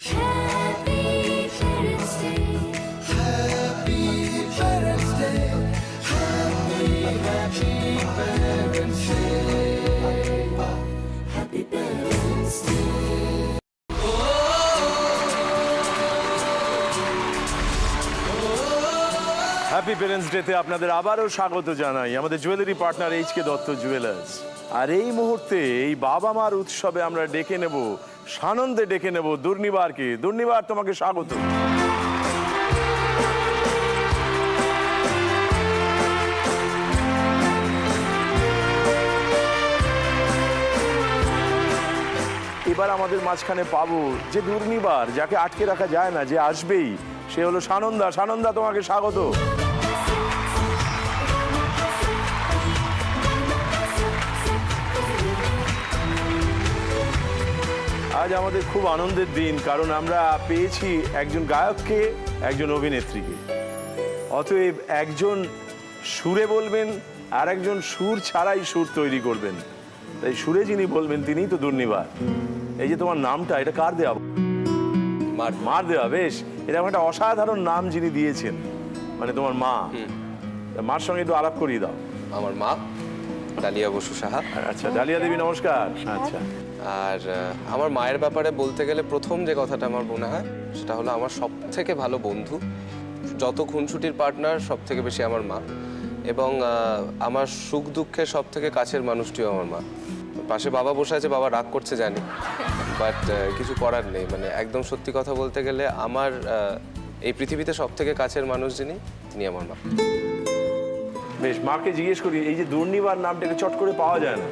Happy parents ডেতে আপনাদের আবারও স্বাগত জানাই আমাদের জুয়েলারি পার্টনার এইচ.কে দত্ত জুয়েলার্স। আর এই মুহূর্তে এই বাবা মার উৎসবে আমরা ডেকে নেব, সানন্দে ডেকে নেব দুর্নিবারকে। দুর্নিবার, তোমাকে স্বাগত। এবার আমাদের মাঝখানে পাবো যে দুর্নিবার, যাকে আটকে রাখা যায় না, যে আসবেই, সে হলো সানন্দা। সানন্দা, তোমাকে স্বাগত। আজ আমাদের খুব আনন্দের দিন, কারণ আমরা পেয়েছি একজন গায়ককে, একজন অভিনেত্রীকে। অতএব একজন সুরে বলবেন আর একজন সুর ছাড়াই সুর তৈরি করবেন। তাই সুরে যিনি বলবেন তিনিই তো দুর্নিবার। এই যে তোমার নামটা, এটা কার দেওয়া? মার দেওয়া। বেশ, এরকম একটা অসাধারণ নাম যিনি দিয়েছেন, মানে তোমার মা। মার সঙ্গে একটু আলাপ করিয়ে দাও। আমার মা ডালিয়া বসু সাহা। আচ্ছা, ডালিয়া দেবী, নমস্কার। আচ্ছা, আর আমার মায়ের ব্যাপারে বলতে গেলে প্রথম যে কথাটা আমার মনে হয় সেটা হলো আমার সব থেকে ভালো বন্ধু, যত খুনসুটির পার্টনার সব থেকে বেশি আমার মা, এবং আমার সুখ দুঃখের সব থেকে কাছের মানুষটিও আমার মা। পাশে বাবা বসে আছে, বাবা রাগ করছে জানি, বাট কিছু করার নেই। মানে একদম সত্যি কথা বলতে গেলে আমার এই পৃথিবীতে সব থেকে কাছের মানুষ যিনি, তিনি আমার মা। বেশ, মাকে জিজ্ঞেস করি, এই যে দুর্নিবার নামটাকে চট করে পাওয়া যায় না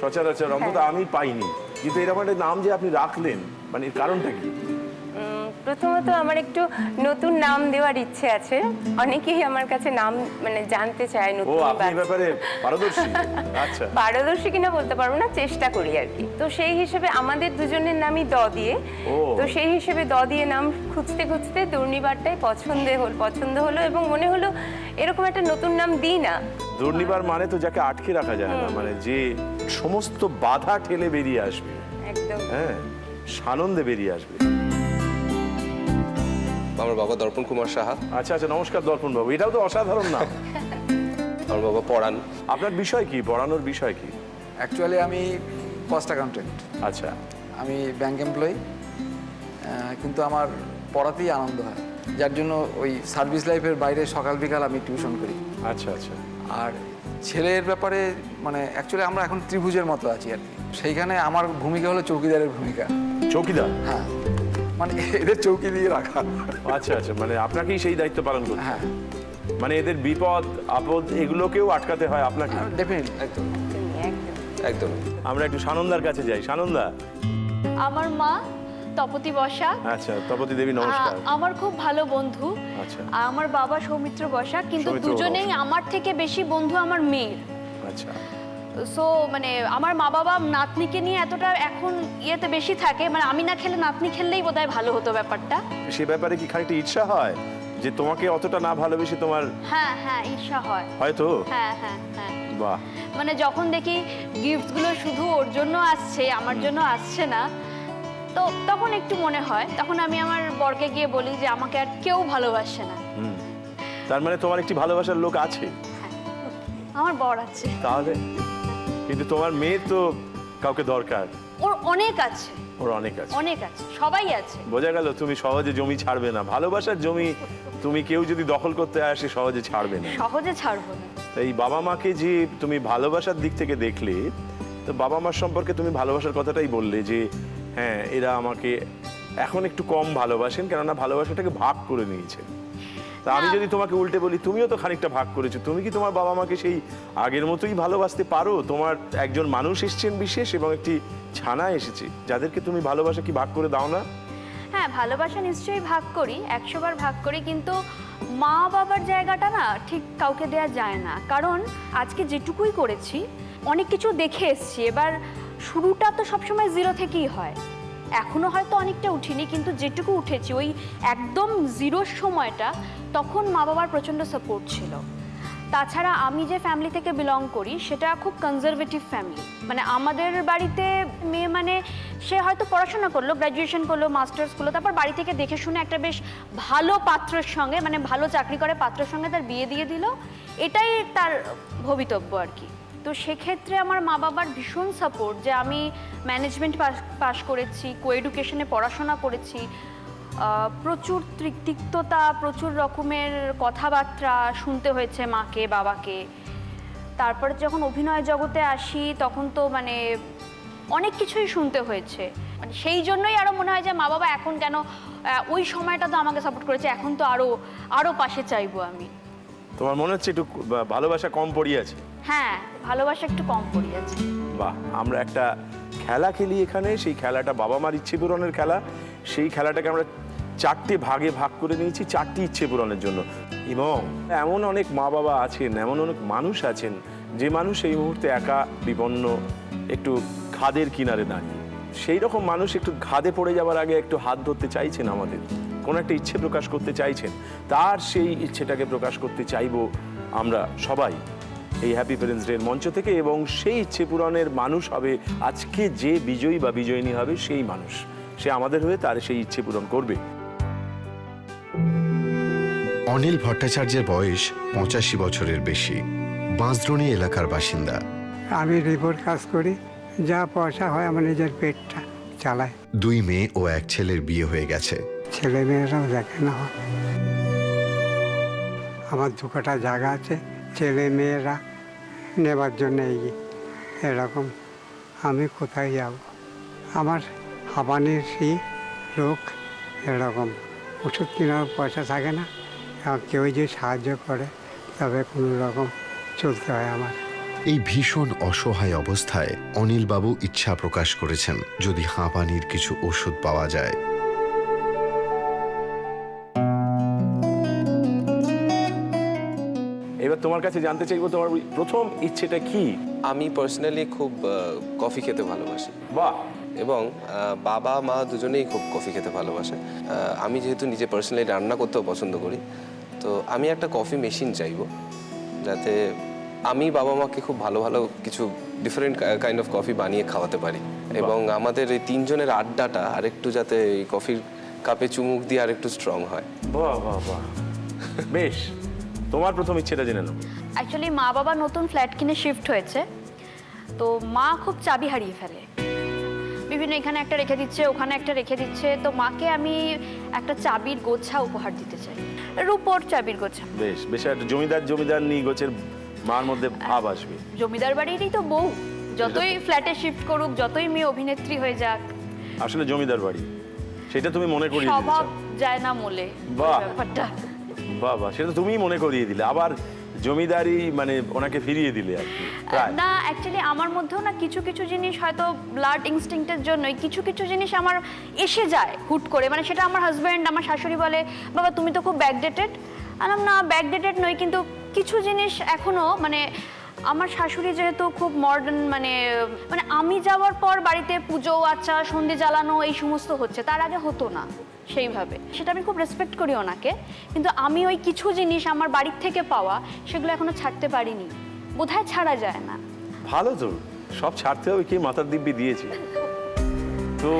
সচরাচর, অন্তত আমি পাইনি, কিন্তু এরকম একটা নাম যে আপনি রাখলেন, মানে এর কারণটা কি? প্রথমত আমার একটু নতুন নাম দেওয়ার ইচ্ছে আছে। অনেকেই আমার কাছে নাম মানে জানতে চায় নতুন। ও, আপনি এই ব্যাপারে পারদর্শী? আচ্ছা, পারদর্শী কিনা বলতে পারবো না, চেষ্টা করি আর কি। তো সেই হিসেবে আমাদের দুজনের নামই দ দিয়ে, তো সেই হিসেবে দ দিয়ে নাম খুঁজতে খুঁজতে দুর্নিবারটাই পছন্দ হলো এবং মনে হলো এরকম একটা নতুন নাম দিই না। দুর্নিবার মানে তো যাকে আটকে রাখা যায় না, মানে যে সমস্ত বাধা ঠেলে বেরিয়ে আসবে, একদম, হ্যাঁ, সানন্দে বেরিয়ে আসবে। আমার বাবা দর্পণ কুমার সাহা। আচ্ছা আচ্ছা, নমস্কার দর্পণ বাবু, এটাও তো অসাধারণ নাম। আমার বাবা পড়ান। আপনার বিষয় কি, পড়ানোর বিষয় কি? অ্যাকচুয়ালি আমি কস্ট অ্যাকাউন্টেন্ট। আচ্ছা, আমি ব্যাংক এমপ্লয়ি, কিন্তু আমার পড়াতেই আনন্দ হয়, যার জন্য ওই সার্ভিস লাইফের বাইরে সকাল বিকাল আমি টিউশন করি। আচ্ছা আচ্ছা। আর ছেলের ব্যাপারে মানে অ্যাকচুয়ালি আমরা এখন ত্রিভুজের মতো আছি আর কি। সেইখানে আমার ভূমিকা হলো চৌকিদারের ভূমিকা। চৌকিদার? হ্যাঁ, মানে এদের চৌকি দিয়ে রাখা। আচ্ছা আচ্ছা, মানে আপনাকেই সেই দায়িত্ব পালন করতে। হ্যাঁ, মানে এদের বিপদ আপদ এগুলোকেও আটকাতে হয় আপনাকে? ডেফিনেটলি, একদম একদম। আমরা একটু সানন্দার কাছে যাই। সানন্দা, আমার মা তপতি বসা। আচ্ছা, তপতি দেবী, নমস্কার। আমার খুব ভালো বন্ধু। আচ্ছা, আমার বাবা সৌমিত্র বসা, কিন্তু সৌমিত্র দুজনেই বসা। আমার থেকে বেশি বন্ধু আমার মেয়ের। আচ্ছা, সো মানে আমার মা বাবা নাতনিকে নিয়ে এতটা এখন ইয়েতে বেশি থাকে, মানে আমি না খেলে নাতনি খেললেই বোধহয় ভালো হতো ব্যাপারটা। সে ব্যাপারে কি খানিকটা ইচ্ছা হয় যে তোমাকে অতটা না ভালোবেসে তোমার? হ্যাঁ হ্যাঁ, ঈর্ষা হয় হয়তো। হ্যাঁ হ্যাঁ হ্যাঁ। বাহ, মানে যখন দেখি গিফটগুলো শুধু ওর জন্য আসছে, আমার জন্য আসছে না, তো তখন একটু মনে হয়। তখন আমি আমার বরকে গিয়ে বলি যে আমাকে আর কেউ ভালোবাসে না। তার মানে তোমার একটি ভালোবাসার লোক আছে? আমার বর আছে। তাহলে কিন্তু তোমার মেয়ে তো কাউকে দরকার। ওর অনেক আছে, ওর অনেক আছে, অনেক আছে, সবাই আছে। বোঝা গেল তুমি সহজে জমি ছাড়বে না। ভালোবাসার জমি তুমি কেউ যদি দখল করতে আসে সহজে ছাড়বে না। সহজে ছাড়বো না। এই বাবা মাকে যে তুমি ভালোবাসার দিক থেকে দেখলে, তো বাবা মার সম্পর্কে তুমি ভালোবাসার কথাটাই বললে যে হ্যাঁ, এরা আমাকে এখন একটু কম ভালোবাসেন, কেননা ভালোবাসাটাকে ভাগ করে নিয়েছে। তা আমি যদি তোমাকে উল্টে বলি, তুমিও তো খানিকটা ভাগ করেছো, তুমি কি তোমার বাবা মাকে সেই আগের মতোই ভালোবাসতে পারো? তোমার একজন মানুষ এসছেন বিশেষ এবং একটি ছানা এসেছে, যাদেরকে তুমি ভালোবাসা কি ভাগ করে দাও না? হ্যাঁ, ভালোবাসা নিশ্চয়ই ভাগ করি, 100 বার ভাগ করি, কিন্তু মা বাবার জায়গাটা না ঠিক কাউকে দেয়া যায় না। কারণ আজকে যেটুকুই করেছি অনেক কিছু দেখে এসছি, এবার শুরুটা তো সবসময় জিরো থেকেই হয়। এখনো হয়তো অনেকটা উঠিনি, কিন্তু যেটুকু উঠেছি ওই একদম জিরোর সময়টা, তখন মা বাবার প্রচণ্ড সাপোর্ট ছিল। তাছাড়া আমি যে ফ্যামিলি থেকে বিলং করি সেটা খুব কনজারভেটিভ ফ্যামিলি। মানে আমাদের বাড়িতে মেয়ে মানে সে হয়তো পড়াশোনা করলো, গ্র্যাজুয়েশন করলো, মাস্টার্স করলো, তারপর বাড়ি থেকে দেখে শুনে একটা বেশ ভালো পাত্রের সঙ্গে, মানে ভালো চাকরি করে পাত্রের সঙ্গে তার বিয়ে দিয়ে দিল, এটাই তার ভবিতব্য আর কি। তো সেক্ষেত্রে আমার মা বাবার ভীষণ সাপোর্ট, যে আমি ম্যানেজমেন্ট পাশ করেছি, কো এডুকেশনে পড়াশোনা করেছি, প্রচুর তিক্ততা, প্রচুর রকমের কথাবার্তা শুনতে হয়েছে মাকে বাবাকে। তারপরে যখন অভিনয় জগতে আসি তখন তো মানে অনেক কিছুই শুনতে হয়েছে, মানে সেই জন্যই আরও মনে হয় যে মা বাবা এখন কেন ওই সময়টা তো আমাকে সাপোর্ট করেছে, এখন তো আরও পাশে চাইবো আমি। তোমার মনে হচ্ছে একটু ভালোবাসা কম পড়িয়েছে? হ্যাঁ, ভালোবাসা একটু কম পড়িয়েছে। বাহ, আমরা একটা খেলা খেলি এখানে, সেই খেলাটা বাবা মার ইচ্ছে পূরণের খেলা। সেই খেলাটাকে আমরা 4টে ভাগে ভাগ করে নিয়েছি, 4টি ইচ্ছে পূরণের জন্য। এবং এমন অনেক মা বাবা আছেন, এমন অনেক মানুষ আছেন, যে মানুষ এই মুহূর্তে একা বিপন্ন, একটু খাদের কিনারে দাঁড়িয়ে। সেই রকম মানুষ একটু খাদে পড়ে যাওয়ার আগে একটু হাত ধরতে চাইছেন আমাদের, কোনো একটা ইচ্ছে প্রকাশ করতে চাইছেন, তার সেই ইচ্ছেটাকে প্রকাশ করতে চাইবো আমরা সবাই এই হ্যাপি প্যারেন্টস ডে মঞ্চ থেকে। এবং সেই ইচ্ছে পূরণের মানুষ হবে আজকে যে বিজয়ী বা বিজয়িনী হবে সেই মানুষ, সে আমাদের হয়ে তার সেই ইচ্ছে পূরণ করবে। অনিল ভট্টাচার্যের বয়স 85 বছরের বেশি, বাঁশদ্রোণী এলাকার বাসিন্দা। আমি রিপোর্ট কাজ করি, যা পয়সা হয় আমার নিজের পেটটা চালায়। 2 মেয়ে ও 1 ছেলের বিয়ে হয়ে গেছে। ছেলে মেয়েরাও দেখে না। আমার 2 কাঠা জায়গা আছে, ছেলে মেয়েরা নেবার জন্য এরকম। আমি কোথায় যাব? আমার হাঁপানির রোগ, এরকম ওষুধ কেনার পয়সা থাকে না। কেউ যে সাহায্য করে তবে কোনো রকম চলতে হয় আমার। এই ভীষণ অসহায় অবস্থায় অনিলবাবু ইচ্ছা প্রকাশ করেছেন যদি হাঁপানির কিছু ওষুধ পাওয়া যায়। এবার তোমার কাছে জানতে চাইবো, তোমার প্রথম ইচ্ছেটা কি? আমি পার্সোনালি খুব কফি খেতে ভালোবাসি। বাহ। এবং বাবা মা দুজনেই খুব কফি খেতে ভালোবাসে। আমি যেহেতু নিজে পার্সোনালি রান্না করতেও পছন্দ করি, তো আমি একটা কফি মেশিন চাইবো, যাতে আমি বাবা মাকে খুব ভালো ভালো কিছু ডিফারেন্ট কাইন্ড অফ কফি বানিয়ে খাওয়াতে পারি। এবং আমাদের এই 3 জনের আড্ডাটা আরেকটু যাতে এই কফির কাপে চুমুক দিয়ে আরেকটু স্ট্রং হয়। বাহ বাহ বাহ, বেশ। তোমার প্রথম ইচ্ছেটা জেনে নাও। অ্যাকচুয়ালি মা বাবা নতুন ফ্ল্যাট কিনে শিফট হয়েছে, তো মা খুব চাবি হারিয়ে ফেলে, বিভিন্ন এখানে একটা রেখে দিচ্ছে, ওখানে একটা রেখে দিচ্ছে। তো মাকে আমি একটা চাবির গোছা উপহার দিতে চাই, রূপোর চাবির গোছা। বেশ বেশ, একটা জমিদার নি গোছের মার মধ্যে ভাব আসবে। জমিদার বাড়িরই তো বউ, যতই ফ্ল্যাটে শিফট করুক, যতই মেয়ে অভিনেত্রী হয়ে যাক, আসলে জমিদার বাড়ি, সেটা তুমি মনে করিয়ে দিলে। স্বভাব যায় না মোলে বাহ। ব্যাপারটা। বাবা, সেটা তুমিই মনে করিয়ে দিলে, আবার জমিদারি মানে ওনাকে ফিরিয়ে দিলে আর কি। না, অ্যাকচুয়ালি আমার মধ্যেও না কিছু কিছু জিনিস হয়তো ব্লাড ইনস্টিংক্টের জন্যই কিছু কিছু জিনিস আমার এসে যায় হুট করে। মানে সেটা আমার হাজব্যান্ড, আমার শাশুড়ি বলে, বাবা তুমি তো খুব ব্যাকডেটেড। আলাম না, ব্যাকডেটেড নই, কিন্তু কিছু জিনিস এখনও মানে আমার শাশুড়ি যেহেতু খুব মডার্ন, মানে আমি যাওয়ার পর বাড়িতে পুজো আচার সন্ধে জ্বালানো এই সমস্ত হচ্ছে, তার আগে হতো না সেইভাবে। সেটা আমি খুব রেসপেক্ট করি ওনাকে, কিন্তু আমি ওই কিছু জিনিস আমার বাড়ির থেকে পাওয়া সেগুলো এখনো ছাড়তে পারিনি, বোধহয় ছাড়া যায় না। ভালো তো, সব ছাড়তে হবে, কি মাথার দিব্যি দিয়েছে। তো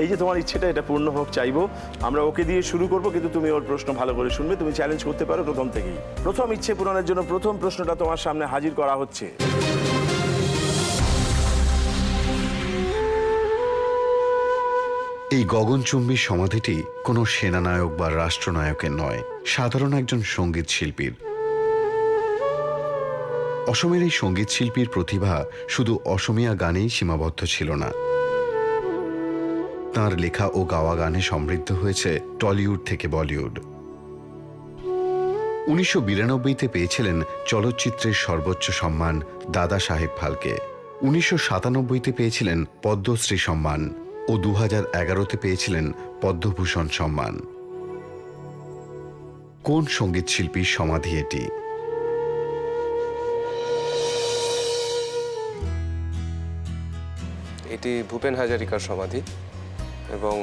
এই যে তোমার ইচ্ছেটা, এটা পূর্ণ হোক চাইবো আমরা। ওকে দিয়ে শুরু করবো, কিন্তু তুমি ওর প্রশ্ন ভালো করে শুনবে, তুমি চ্যালেঞ্জ করতে পারো প্রথম থেকেই। প্রথম ইচ্ছে পূরণের জন্য প্রথম প্রশ্নটা তোমার সামনে হাজির করা হচ্ছে। এই গগনচুম্বী সমাধিটি কোনো সেনানায়ক বা রাষ্ট্রনায়কের নয়, সাধারণ একজন সঙ্গীত শিল্পীর। অসমের এই সঙ্গীত শিল্পীর প্রতিভা শুধু অসমীয়া গানেই সীমাবদ্ধ ছিল না, তাঁর লেখা ও গাওয়া গানে সমৃদ্ধ হয়েছে টলিউড থেকে বলিউড। 1992-তে পেয়েছিলেন চলচ্চিত্রের সর্বোচ্চ সম্মান দাদা সাহেব ফালকে, 1997-তে পেয়েছিলেন পদ্মশ্রী সম্মান ও 2011-তে পেয়েছিলেন পদ্মভূষণ সম্মান। কোন সঙ্গীত শিল্পীর সমাধি এটি? এটি ভূপেন হাজারিকার সমাধি, এবং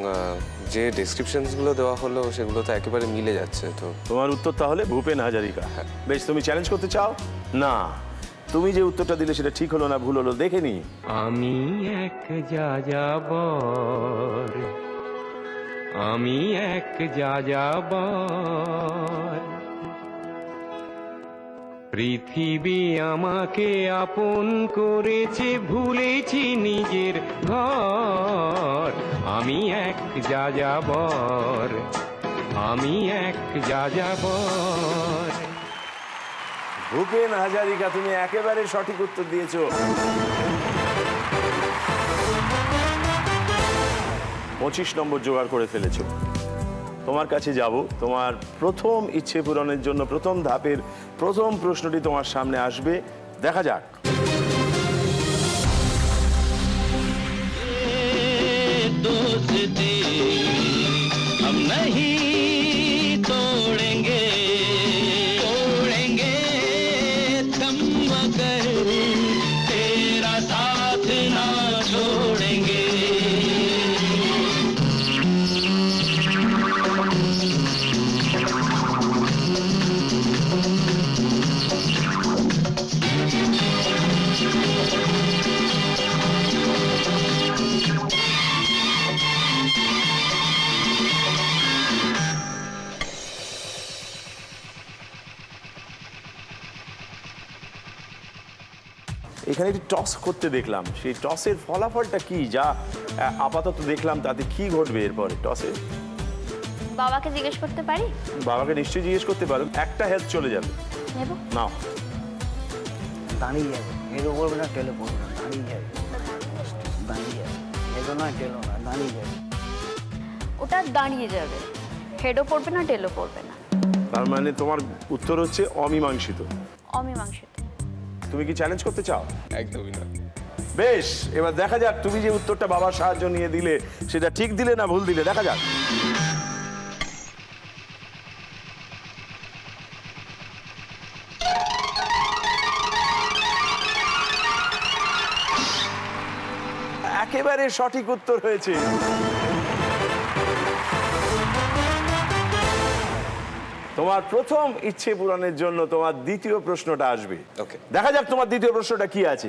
যে ডেসক্রিপশনসগুলো দেওয়া হলো সেগুলো তো একেবারে মিলে যাচ্ছে। তো তোমার উত্তর তাহলে ভূপেন হাজারিকা। বেশ, তুমি চ্যালেঞ্জ করতে চাও? না, তুমি যে উত্তরটা দিলে সেটা ঠিক হলো না ভুল হলো দেখে নি। আমি এক যাযাবর, আমি এক যাযাবর, পৃথিবী আমাকে আপন করেছে, ভুলেছি নিজের ঘর। আমি এক যাযাবর, আমি এক যাযাবর। ভূপেন হাজারিকা, তুমি একেবারে সঠিক উত্তর দিয়েছো। 25 নম্বর জোগাড় করে ফেলেছো। তোমার কাছে যাব, তোমার প্রথম ইচ্ছে পূরণের জন্য প্রথম ধাপের প্রথম প্রশ্নটি তোমার সামনে আসবে, দেখা যাক। हम नहीं तोड़ेंगे, तोड़ेंगे थम मगर तेरा साथ ना छोड़ेंगे। এখানে একটি টস করতে দেখলাম, সেই টসের ফলাফলটা কি, যা আপাতত দেখলাম তাতে কি ঘটবে এরপরে টসে? বাবাকে জিজ্ঞেস করতে পারি? বাবাকে নিশ্চয়ই জিজ্ঞেস করতে পারো, একটা হেল্প চলে যাবে। নেব? নাও। দাঁড়িয়ে যাবে, এর উপর না টেলে পড়বে না, দাঁড়িয়ে যাবে, দাঁড়িয়ে যাবে, এগো না টেলো না, দাঁড়িয়ে যাবে। ওটা দাঁড়িয়ে যাবে, হেডও পড়বে না, টেলও পড়বে না। তার মানে তোমার উত্তর হচ্ছে অমীমাংসিত। অমীমাংসিত। তুমি কি চ্যালেঞ্জ করতে চাও? একদমই না। বেশ, এবার দেখা যাক তুমি যে উত্তরটা বাবার সাহায্য নিয়ে দিলে সেটা ঠিক দিলে না ভুল দিলে, দেখা যাক। একেবারে সঠিক উত্তর হয়েছে। তোমার প্রথম ইচ্ছে পূরণের জন্য তোমার দ্বিতীয় প্রশ্নটা আসবে। ওকে, দেখা যাক তোমার দ্বিতীয় প্রশ্নটা কি আছে।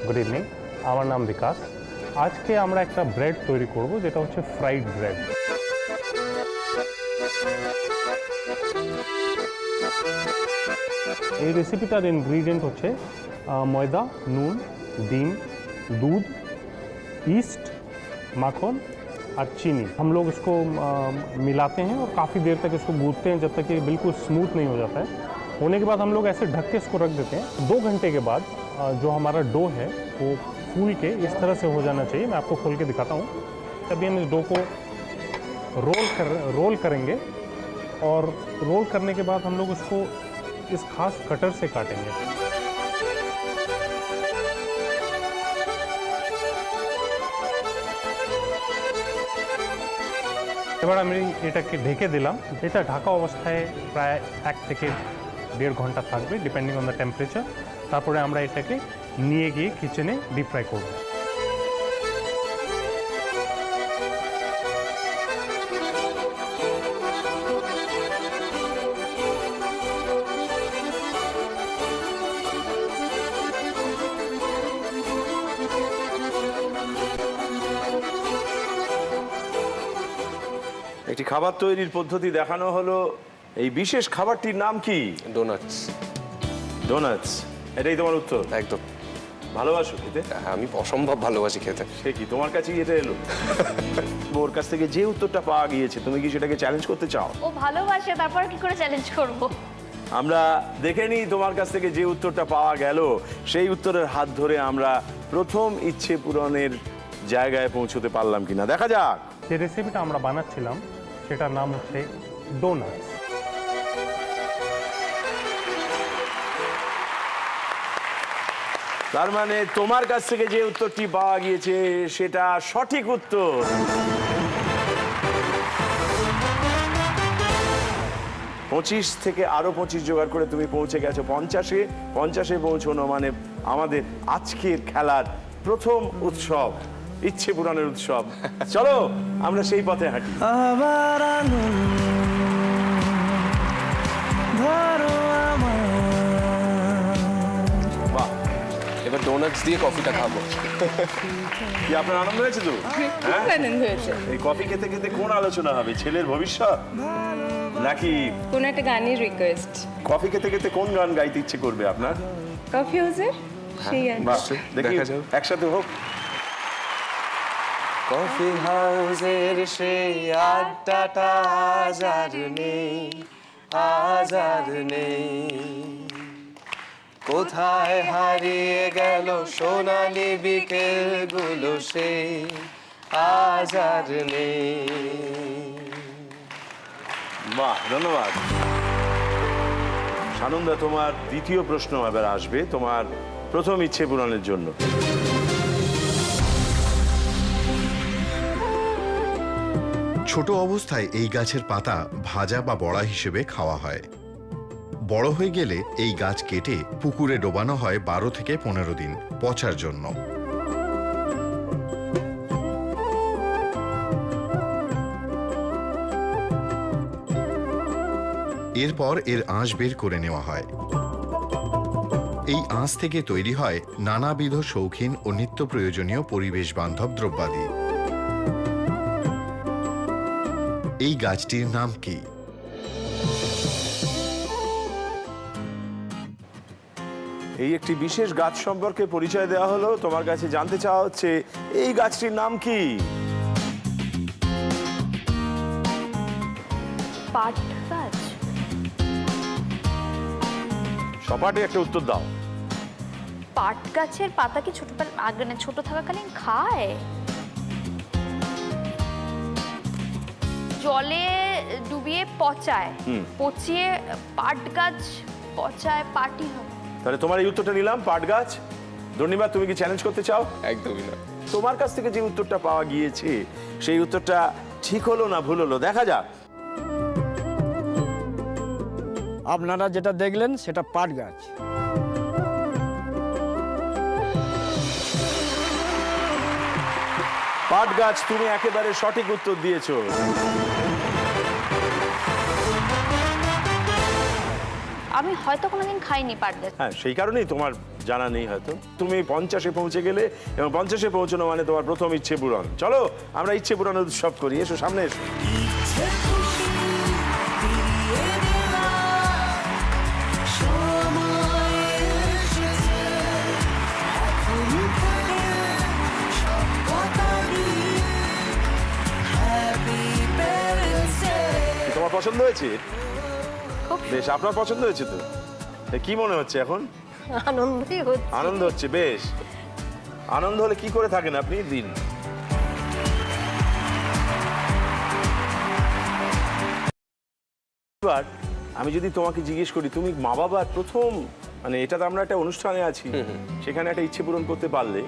গুড ইভিনিং, আমার নাম বিকাশ। আজকে আমরা একটা ব্রেড তৈরি করব যেটা হচ্ছে ফ্রাইড ব্রেড। এই রেসিপিটার ইনগ্রিডিয়েন্ট হচ্ছে ময়দা, নুন, ডিম, दूध, ईस्ट, माखन और चीनी। हम लोग इसको मिलाते हैं और काफ़ी देर तक इसको गूंथते हैं जब तक ये बिल्कुल स्मूथ नहीं हो जाता है। होने के बाद हम लोग ऐसे ढक के इसको रख देते हैं। 2 घंटे के बाद जो हमारा डो है वो फूल के इस तरह से हो जाना चाहिए। मैं आपको खोल के दिखाता हूँ। तभी हम इस डो को रोल करेंगे और रोल करने के बाद हम लोग उसको इस खास कटर से काटेंगे। এবার আমি এটাকে ঢেকে দিলাম। এটা ঢাকা অবস্থায় প্রায় 1 থেকে 1.5 ঘন্টা থাকবে ডিপেন্ডিং অন দ্য টেম্পারেচার। তারপরে আমরা এটাকে নিয়ে গিয়ে কিচেনে ডিপ ফ্রাই করব। একটি খাবার তৈরির পদ্ধতি দেখানো হলো। এই বিশেষ খাবারটির নাম কি? ডোনাটস। ডোনাটস, এটাই তোমার উত্তর? একদম। ভালোবাসো খেতে? আমি অসম্ভব ভালোবাসি খেতে। সে কি তোমার কাছেই এটা এলো? ওর কাছ থেকে যে উত্তরটা পাওয়া গিয়েছে তুমি কি সেটাকে চ্যালেঞ্জ করতে চাও? ও ভালোবাসে, তারপর কি করে চ্যালেঞ্জ করব? আমরা দেখে নিই তোমার কাছ থেকে যে উত্তরটা পাওয়া গেল সেই উত্তরের হাত ধরে আমরা প্রথম ইচ্ছে পূরণের জায়গায় পৌঁছতে পারলাম কিনা, দেখা যাক। যে রেসিপিটা আমরা বানাচ্ছিলাম সেটার নাম হচ্ছে ডোনাটস। তার মানে তোমার কাছ থেকে যে উত্তরটি পাওয়া গিয়েছে সেটা সঠিক উত্তর। পঁচিশ থেকে আরো 25 জোগাড় করে তুমি পৌঁছে গেছো 50-এ। 50-এ পৌঁছানো মানে আমাদের আজকের খেলার প্রথম উৎসব ইচ্ছে পূরণের উৎসব। চলো আমরা সেই পথে হাঁটি। আবার ধরো আমার। বাহ, এবার ডোনাটস দিয়ে কফিটা খাবো। কি আপনার আনন্দ হয়েছে তো? হ্যাঁ, আনন্দ হয়েছে। এই কফি খেতে খেতে কোন আলোচনা হবে, ছেলের ভবিষ্যৎ নাকি কোন একটা গানের রিকোয়েস্ট? কফি খেতে খেতে কোন গান গাইতে ইচ্ছে করবে আপনার? কফি হাউসের সেই গান। বাহ, দেখি দেখা যাবে। একসাথে হোক। কফি হাউসের সেই আড্ডাটা আজ আর নেই, আজ আর নেই। কোথায় হারিয়ে গেল সোনালি বিকেলগুলো, সেই আজ আর নেই। বাহ, ধন্যবাদ। সানন্দা, তোমার দ্বিতীয় প্রশ্ন এবার আসবে তোমার প্রথম ইচ্ছে পূরণের জন্য। ছোট অবস্থায় এই গাছের পাতা ভাজা বা বড়া হিসেবে খাওয়া হয়। বড় হয়ে গেলে এই গাছ কেটে পুকুরে ডোবানো হয় 12 থেকে 15 দিন পচার জন্য। এরপর এর আঁশ বের করে নেওয়া হয়। এই আঁশ থেকে তৈরি হয় নানাবিধ শৌখিন ও নিত্য প্রয়োজনীয় পরিবেশ বান্ধব দ্রব্যাদি। এই গাছটির নাম কি? এই একটি বিশেষ গাছ সম্পর্কে পরিচয় দেওয়া হলো, তোমার কাছে জানতে চাওয়া হচ্ছে এই গাছটির নাম কি? পাট গাছ। সপাটে একটা উত্তর দাও। পাট গাছের পাতা কি ছোট থাকাকালীন খায়? জলে ডুবিয়ে পচায়, পচিয়ে পাট গাছ পচায়, পাটি হবে। তাহলে তোমার এই উত্তরটা নিলাম, পাট গাছ। ধন্যবাদ। তুমি কি চ্যালেঞ্জ করতে চাও? একদমই না। তোমার কাছ থেকে যে উত্তরটা পাওয়া গিয়েছে সেই উত্তরটা ঠিক হলো না ভুল হলো, দেখা যাক। আপনারা যেটা দেখলেন সেটা পাট গাছ। পাট গাছ, তুমি একেবারে সঠিক উত্তর দিয়েছো। আমি হয়তো কোনোদিন খাইনি পাট গাছ। হ্যাঁ, সেই কারণেই তোমার জানা নেই হয়তো। তুমি 50-এ পৌঁছে গেলে এবং 50-এ পৌঁছানো মানে তোমার প্রথম ইচ্ছে পূরণ। চলো আমরা ইচ্ছে পূরণের উৎসব করি, এসো সামনে এসো। তোমার পছন্দ হয়েছে? বেশ, আপনার পছন্দ হয়েছে তো? কি মনে হচ্ছে এখন? আনন্দই হচ্ছে। আনন্দ হচ্ছে, বেশ। আনন্দ হলে কি করে থাকেন আপনি দিন? এবার আমি যদি তোমাকে জিজ্ঞেস করি, তুমি মা বাবার প্রথম, মানে এটা তো আমরা একটা অনুষ্ঠানে আছি, সেখানে একটা ইচ্ছে পূরণ করতে পারলে,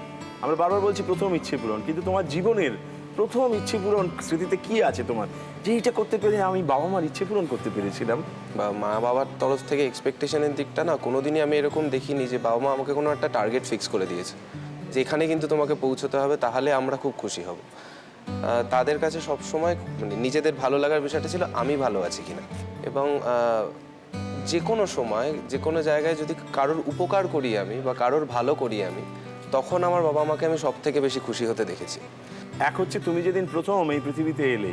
আমরা বারবার বলছি প্রথম ইচ্ছে পূরণ, কিন্তু তোমার জীবনের প্রথম ইচ্ছে পূরণ স্মৃতিতে কি আছে তোমার, যে এটা করতে পেরে আমি বাবা মার ইচ্ছে পূরণ করতে পেরেছিলাম? বা মা বাবার তরফ থেকে এক্সপেকটেশনের দিকটা না কোনোদিনই আমি এরকম দেখিনি যে বাবা মা আমাকে কোনো একটা টার্গেট ফিক্স করে দিয়েছে যে এখানে কিন্তু তোমাকে পৌঁছতে হবে, তাহলে আমরা খুব খুশি হব। তাদের কাছে সবসময় মানে নিজেদের ভালো লাগার বিষয়টা ছিল আমি ভালো আছি কিনা, এবং যে কোনো সময় যে কোনো জায়গায় যদি কারোর উপকার করি আমি বা কারোর ভালো করি আমি, তখন আমার বাবা মাকে আমি সব থেকে বেশি খুশি হতে দেখেছি। এক হচ্ছে তুমি যেদিন প্রথম এই পৃথিবীতে এলে,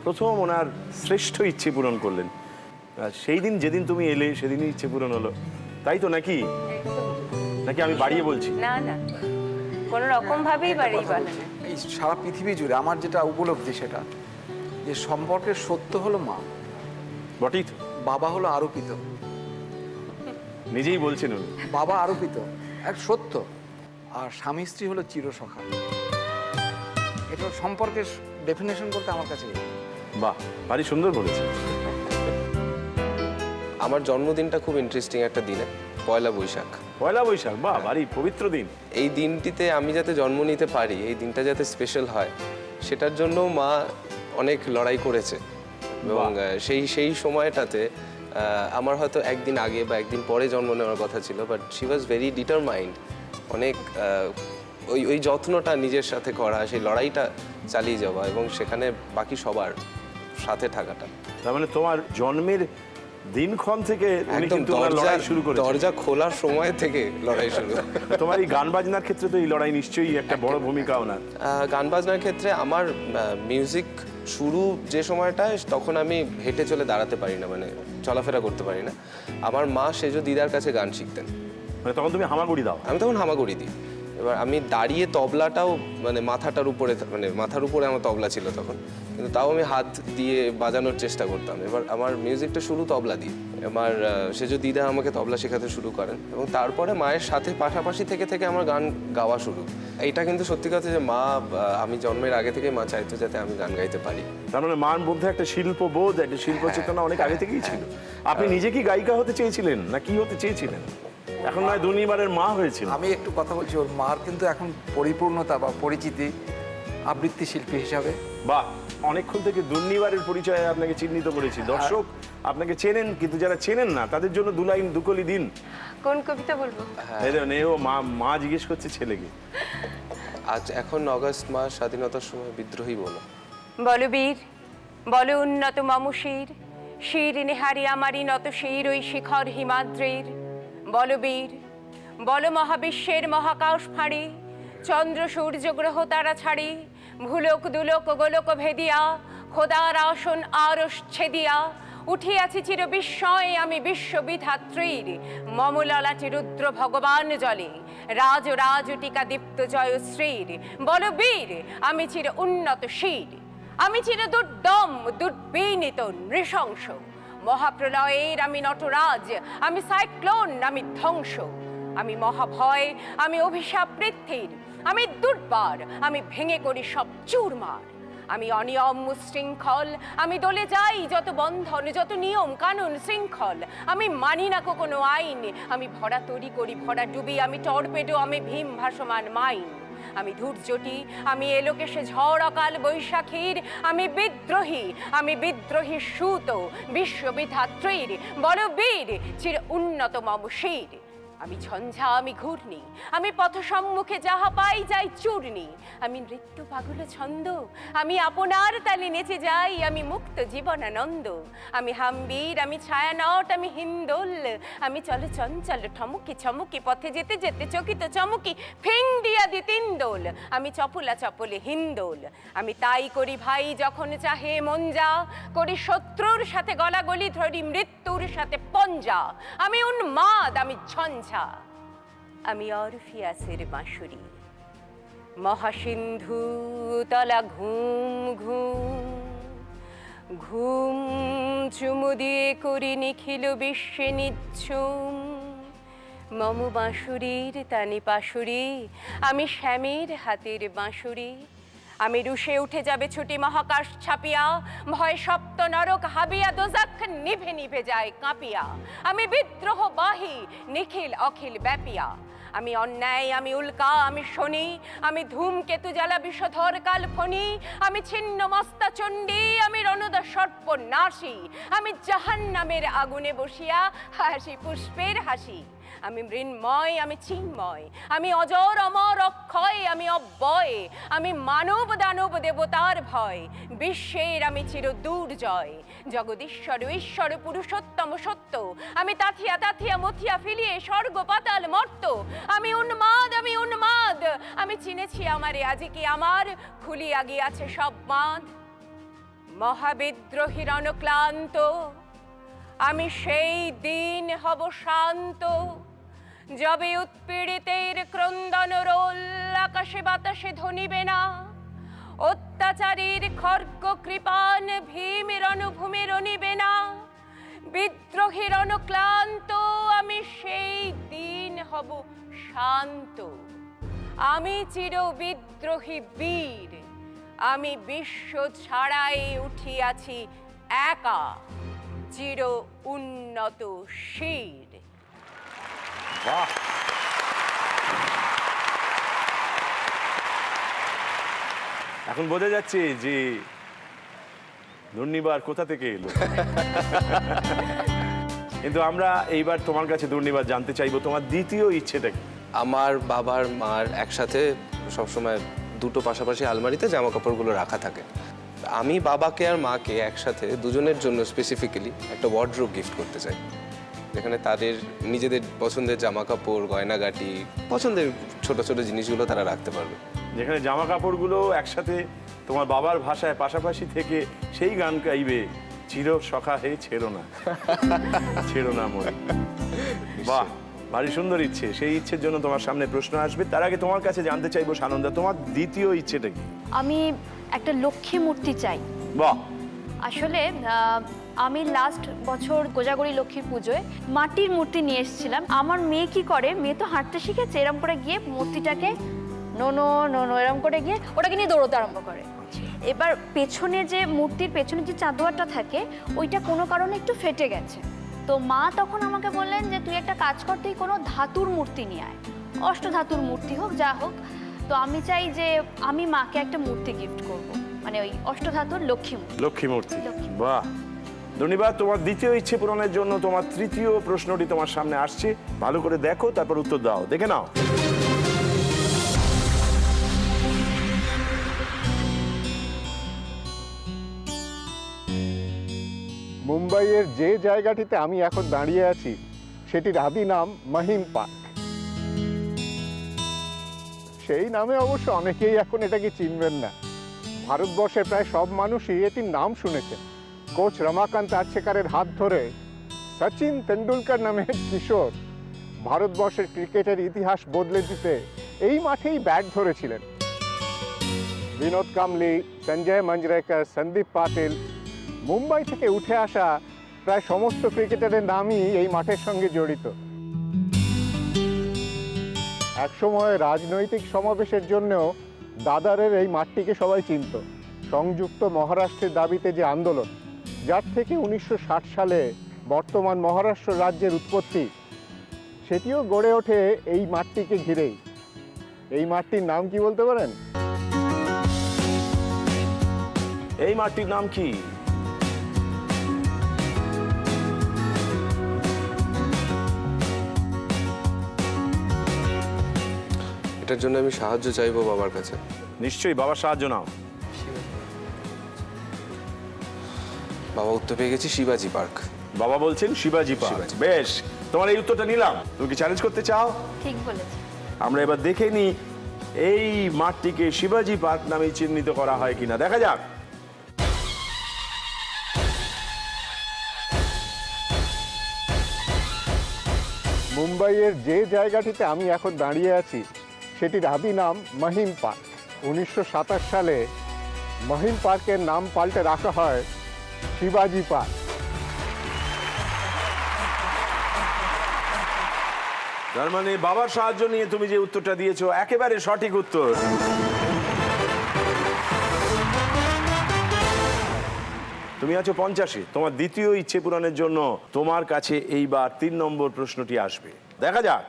প্রথম ওনার শ্রেষ্ঠ ইচ্ছে পূরণ করলেন, সেই দিন যেদিন তুমি এলে সেদিনই ইচ্ছে পূরণ হলো, তাই তো নাকি? নাকি আমি বাড়িয়ে বলছি? না না, কোনো রকম ভাবেই বাড়িয়ে বলে না। এই সারা পৃথিবী জুড়ে আমার যেটা উপলব্ধি সেটা যে সম্পর্কের সত্য হলো মা, বটেই তো। বাবা হলো আরোপিত। নিজেই বলছেন উনি। বাবা আরোপিত এক সত্য, আর স্বামী স্ত্রী হলো চিরসখা। এটা সম্পর্কের ডেফিনেশন করতে আমার কাছে। বাহ, ভারী সুন্দর বলেছেন। আমার জন্মদিনটা খুব ইন্টারেস্টিং একটা দিনে, পয়লা বৈশাখ। পয়লা বৈশাখ, বাহ, ভারী পবিত্র দিন। এই দিনটিতে আমি যাতে জন্ম নিতে পারি, এই দিনটা যাতে স্পেশাল হয়, সেটার জন্য মা অনেক লড়াই করেছে। এবং সেই সময়টাতে আমার হয়তো একদিন আগে বা একদিন পরে জন্ম নেওয়ার কথা ছিল, but she was very determined. অনেক ওই যত্নটা নিজের সাথে করা, সেই লড়াইটা চালিয়ে যাওয়া এবং সেখানে বাকি সবার সাথে থাকাটা। তার মানে তোমার জন্মের দিনক্ষণ থেকে উনি কিন্তু ওনার লড়াই শুরু করেছেন। দরজা খোলার সময় থেকে লড়াই শুরু। তোমার এই গান বাজনার ক্ষেত্রে তো এই লড়াই নিশ্চয়ই একটা বড় ভূমিকা ওনার। গান বাজনার ক্ষেত্রে আমার মিউজিক শুরু যে সময়টায়, তখন আমি হেঁটে চলে দাঁড়াতে পারি না, মানে চলাফেরা করতে পারি না। আমার মা সেজো দিদার কাছে গান শিখতেন। মানে তখন তুমি হামাগুড়ি দাও? আমি তখন হামাগুড়ি দিই। এবার আমি দাঁড়িয়ে তবলাটাও মানে মাথাটার উপরে, মানে মাথার উপরে আমার তবলা ছিল তখন, কিন্তু তাও আমি হাত দিয়ে বাজানোর চেষ্টা করতাম। এবার আমার মিউজিকটা শুরু তবলা দিয়ে। আমার সেজো দিদা আমাকে তবলা শেখাতে শুরু করেন এবং তারপরে মায়ের সাথে পাশাপাশি থেকে থেকে আমার গান গাওয়া শুরু। এইটা কিন্তু সত্যি কথা যে মা, আমি জন্মের আগে থেকে মা চাইতো যাতে আমি গান গাইতে পারি। তার মানে মার মধ্যে একটা শিল্পবোধ, একটা শিল্প চেতনা অনেক আগে থেকেই ছিল। আপনি নিজে কি গায়িকা হতে চেয়েছিলেন না কি হতে চেয়েছিলেন? এখন নয়, দুর্নিবারের মা হয়েছিল। আমি একটু কথা বলছি, ওর মার কিন্তু এখন পরিপূর্ণতা বা পরিচিতি আবৃত্তি শিল্পী হিসাবে। বা অনেকক্ষণ থেকে দুর্নিবারের পরিচয়ে আপনাকে চিহ্নিত করেছি। দর্শক আপনাকে চেনেন, কিন্তু যারা চেনেন না তাদের জন্য দু লাইন দুকলি দিন। কোন কবিতা বলবো? ও মা জিজ্ঞেস করছে ছেলেকে। আজ এখন অগস্ট মাস, স্বাধীনতার সময় বিদ্রোহী বলো। বলো বীর, বলো উন্নত মম শির, শির নেহারি আমারই নত শির ওই শিখর হিমাদ্রির। বলো বীর, বলো মহাবিশ্বের মহাকাশ ফাঁড়ি, চন্দ্র সূর্য গ্রহ তারা ছাড়ি, ভুলোক দুলোক গোলোক ভেদিয়া, খোদার আসন আরশ ছেদিয়া, উঠিয়াছি চির বিস্ময়ে আমি বিশ্ববিধাত্রীর, মম ললাটে রুদ্র ভগবান জলে, রাজ রাজ টিকা দীপ্ত জয়শ্রীর। বলো বীর, আমি চির উন্নত শির, আমি চির দুর্দম দুর্বিনীত নৃশংস, মহাপ্রলয়ের আমি নটরাজ, আমি সাইক্লোন, আমি ধ্বংস, আমি মহাভয়, আমি অভিশাপ পৃথ্বীর, আমি দুর্বার, আমি ভেঙে করি সব চুরমার, আমি অনিয়ম শৃঙ্খল, আমি দলে যাই যত বন্ধন, যত নিয়ম কানুন শৃঙ্খল, আমি মানি না কোনো আইন, আমি ভরা তরি করি ভরা ডুবি, আমি টর্পেডো, আমি ভীম ভাসমান মাইন, আমি ধূর্যটি, আমি এলোকেশে ঝড় অকাল বৈশাখীর, আমি বিদ্রোহী সুত বিশ্ববিধাত্রীর। বলো বীর, চির উন্নত মম শির, আমি ঝঞ্ঝা, আমি ঘূর্ণি, আমি পথ সম্মুখে যাহা পাই যাই চূর্ণি, আমি নৃত্য পাগল ছন্দ, আমি আপনার তালে নেচে যাই, আমি মুক্ত জীবনানন্দ, আমি হাম্বীর, আমি ছায়ানট, আমি হিন্দোল, আমি চলো চঞ্চল ঠমুকি ছমুকি, পথে যেতে যেতে চকিত চমুকি, ফিং দিয়া দি তিনদোল, আমি চপলা চপলে হিন্দোল, আমি তাই করি ভাই যখন চাহে মন যা, করি শত্রুর সাথে গলাগলি, ধরি মৃত্যুর সাথে পঞ্জা, আমি উন্মাদ, আমি ঝঞ্ঝা, আমি অরফিয়াসের বাঁশুরি, মহাসিন্ধু তলা ঘুম ঘুম ঘুম চুমু দিয়ে করি নিখিল বিশ্বে নিচ্ছুম, মম বাঁশুরির তানি পাশুরি, আমি শ্যামের হাতের বাঁশুরি, আমি রুশে উঠে যাবে ছুটি মহাকাশ ছাপিয়া, ভয় সপ্ত নরক হাবিয়া, দোজাখ নিভে নিভে যায় কাঁপিয়া, আমি বিদ্রোহ বাহি নিখিল অখিল ব্যাপিয়া, আমি অন্যায়, আমি উল্কা, আমি শনি, আমি ধূমকেতু জ্বালা বিষধর কাল ফণি, আমি ছিন্ন মস্তা চণ্ডী, আমি রণদা সর্প নাশী, আমি জাহান্নামের আগুনে বসিয়া হাসি পুষ্পের হাসি, আমি মৃন্ময়, আমি চিন্ময়, আমি অজর অমর অক্ষয়, আমি অব্যয়, আমি মানব দানব দেবতার ভয়, বিশ্বের আমি চির দুর্জয়, জগদীশ্বর ঈশ্বর পুরুষোত্তম সত্য, আমি তাথিয়া তাথিয়া মথিয়া ফিলিয়ে স্বর্গ পাতাল মর্ত, আমি উন্মাদ, আমি উন্মাদ, আমি চিনেছি আমারে আজি কি আমার, খুলিয়া গিয়াছে সব বাঁধ, মহাবিদ্রোহীর অনক্লান্ত, আমি সেই দিন হব শান্ত, যবে উৎপীড়িতের ক্রন্দন রোল আকাশে বাতাসে ধ্বনিবে না, অত্যাচারীর খর্গ কৃপান ভীমের রণভূমি রনিবে না, বিদ্রোহীর অনুক্লান্ত, আমি সেই দিন হব শান্ত, আমি চির বিদ্রোহী বীর, আমি বিশ্ব ছাড়াই উঠিয়াছি একা, চির উন্নত শির। বাহ, এখন বোঝা যাচ্ছে যে দুর্নিবার কোথা থেকে এলো। কিন্তু আমরা এইবার তোমার কাছে দুর্নিবার জানতে চাইবো তোমার দ্বিতীয় ইচ্ছেটা কি। আমার বাবার মার একসাথে সবসময় দুটো পাশাপাশি আলমারিতে জামা কাপড়গুলো রাখা থাকে। আমি বাবাকে আর মাকে একসাথে দুজনের জন্য স্পেসিফিক্যালি একটা ওয়ার্ডরোব গিফট করতে চাই, যেখানে তাদের নিজেদের পছন্দের জামা কাপড়, গয়নাগাটি, পছন্দের ছোট ছোট জিনিসগুলো তারা রাখতে পারবে। যেখানে জামা কাপড়গুলো একসাথে তোমার বাবার ভাষায় পাশাপাশি থেকে সেই গান গাইবে, চির সখা হে ছেড়ো না, ছেড়ো না মনে। বাহ, ভারী সুন্দর ইচ্ছে। সেই ইচ্ছের জন্য তোমার সামনে প্রশ্ন আসবে। তার আগে তোমার কাছে জানতে চাইবো সানন্দা, তোমার দ্বিতীয় ইচ্ছেটা কি? আমি একটা লক্ষ্মী মূর্তি চাই। বাহ। আসলে আমি লাস্ট বছর কোজাগরি লক্ষ্মীর পুজোয় মাটির মূর্তি নিয়ে এসেছিলাম। আমার মেয়ে কি করে, মেয়ে তো হাঁটতে শিখেছে, এরম করে গিয়ে মূর্তিটাকে নো এরম করে গিয়ে ওটাকে নিয়ে দৌড়তে আরম্ভ করে। এবার পেছনে যে মূর্তির পেছনে যে চাদোয়াটা থাকে ওইটা কোনো কারণে একটু ফেটে গেছে। তো মা তখন আমাকে বললেন যে তুই একটা কাজ কর, তুই কোনো ধাতুর মূর্তি নিয়ে আয়, অষ্টধাতুর মূর্তি হোক যা হোক। তো আমি চাই যে আমি মাকে একটা মূর্তি গিফট করব, মানে ওই অষ্টধাতুর লক্ষ্মী মূর্তি। বাহ, ধন্যবাদ। তোমার দ্বিতীয় ইচ্ছে পূরণের জন্য তোমার তৃতীয় প্রশ্নটি তোমার সামনে আসছে। ভালো করে দেখো, তারপর উত্তর দাও। দেখে নাও। মুম্বাইয়ের যে জায়গাটিতে আমি এখন দাঁড়িয়ে আছি সেটির আদি নাম মহিম পার্ক। সেই নামে অবশ্য অনেকেই এখন এটাকে চিনবেন না। ভারতবর্ষের প্রায় সব মানুষই এটির নাম শুনেছেন। কোচ রমাকান্ত আর্চেকারের হাত ধরে সচিন তেন্ডুলকর নামে কিশোর ভারতবর্ষের ক্রিকেটের ইতিহাস বদলে দিতে এই মাঠেই ব্যাট ধরেছিলেন। বিনোদ কাম্বলি, সঞ্জয় মঞ্জরেকর, সন্দীপ পাটিল, মুম্বাই থেকে উঠে আসা প্রায় সমস্ত ক্রিকেটারের নামই এই মাঠের সঙ্গে জড়িত। একসময় রাজনৈতিক সমাবেশের জন্যও দাদারের এই মাঠটিকে সবাই চিনত। সংযুক্ত মহারাষ্ট্রের দাবিতে যে আন্দোলন, যার থেকে 1960 সালে বর্তমান মহারাষ্ট্র রাজ্যের উৎপত্তি, সেটিও গড়ে ওঠে এই মাঠটিকে ঘিরেই। এই মাঠটির নাম কি বলতে পারেন? এই মাঠটির নাম কি? এটার জন্য আমি সাহায্য চাইবো বাবার কাছে। নিশ্চয়ই, বাবার সাহায্য নাও। বাবা, উত্তর পেয়ে গেছি, শিবাজি পার্ক। বাবা বলছেন শিবাজি পার্ক। বেশ, তোমার এই উত্তরটা নিলাম। তুমি কি চ্যালেঞ্জ করতে চাও? ঠিক বলেছি। আমরা এবার দেখে নিই এই মাঠটিকে শিবাজি পার্ক নামে চিহ্নিত করা হয় কিনা। দেখা যাক। মুম্বাইয়ের যে জায়গাটিতে আমি এখন দাঁড়িয়ে আছি সেটির আদি নাম মহিম পার্ক। 1927 সালে মহিম পার্কের নাম পাল্টে রাখা হয় শিবাজি পার্ক। তার মানে বাবার সাহায্য নিয়ে তুমি যে উত্তরটা দিয়েছো একেবারে সঠিক উত্তর। তুমি আছো 50-এ। তোমার দ্বিতীয় ইচ্ছে পূরণের জন্য তোমার কাছে এইবার 3 নম্বর প্রশ্নটি আসবে। দেখা যাক।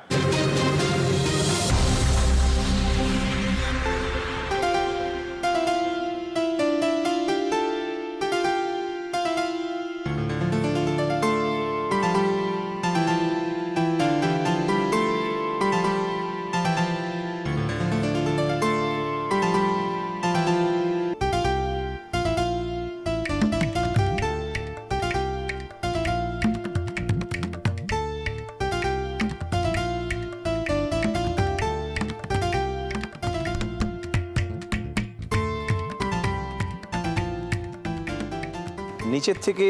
নিচের থেকে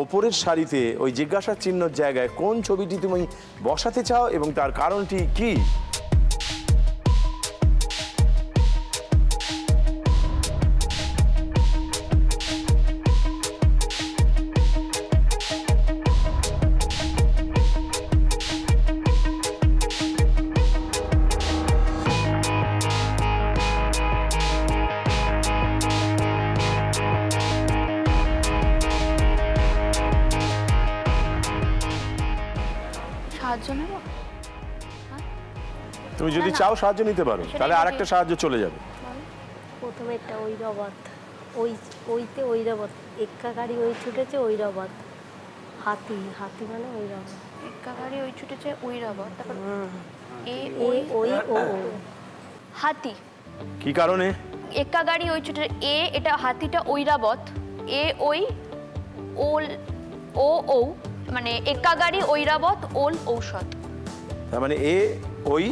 ওপরের সারিতে ওই জিজ্ঞাসার চিহ্নের জায়গায় কোন ছবিটি তুমি বসাতে চাও এবং তার কারণটি কি? তুমি যদি চাও সাহায্য নিতে পারো, তাহলে আরেকটা সাহায্য চলে যাবে। প্রথমে একটা ঐরাবত, ওইতে ঐরাবত, এক্কা গাড়ি ওই ছুটেছে ঐরাবত, হাতি মানে ঐরাবত, এক্কা গাড়ি ওই ছুটেছে ঐরাবত, তারপর ওই ওই ও হাতি। কি কারণে? একা গাড়ি ওই ছোট এ, এটা হাতিটা ঐরাবত, এ ওই ওল ও ও, মানে একা গাড়ি ঐরাবত ওল ঔষধ। তার মানে এ ওই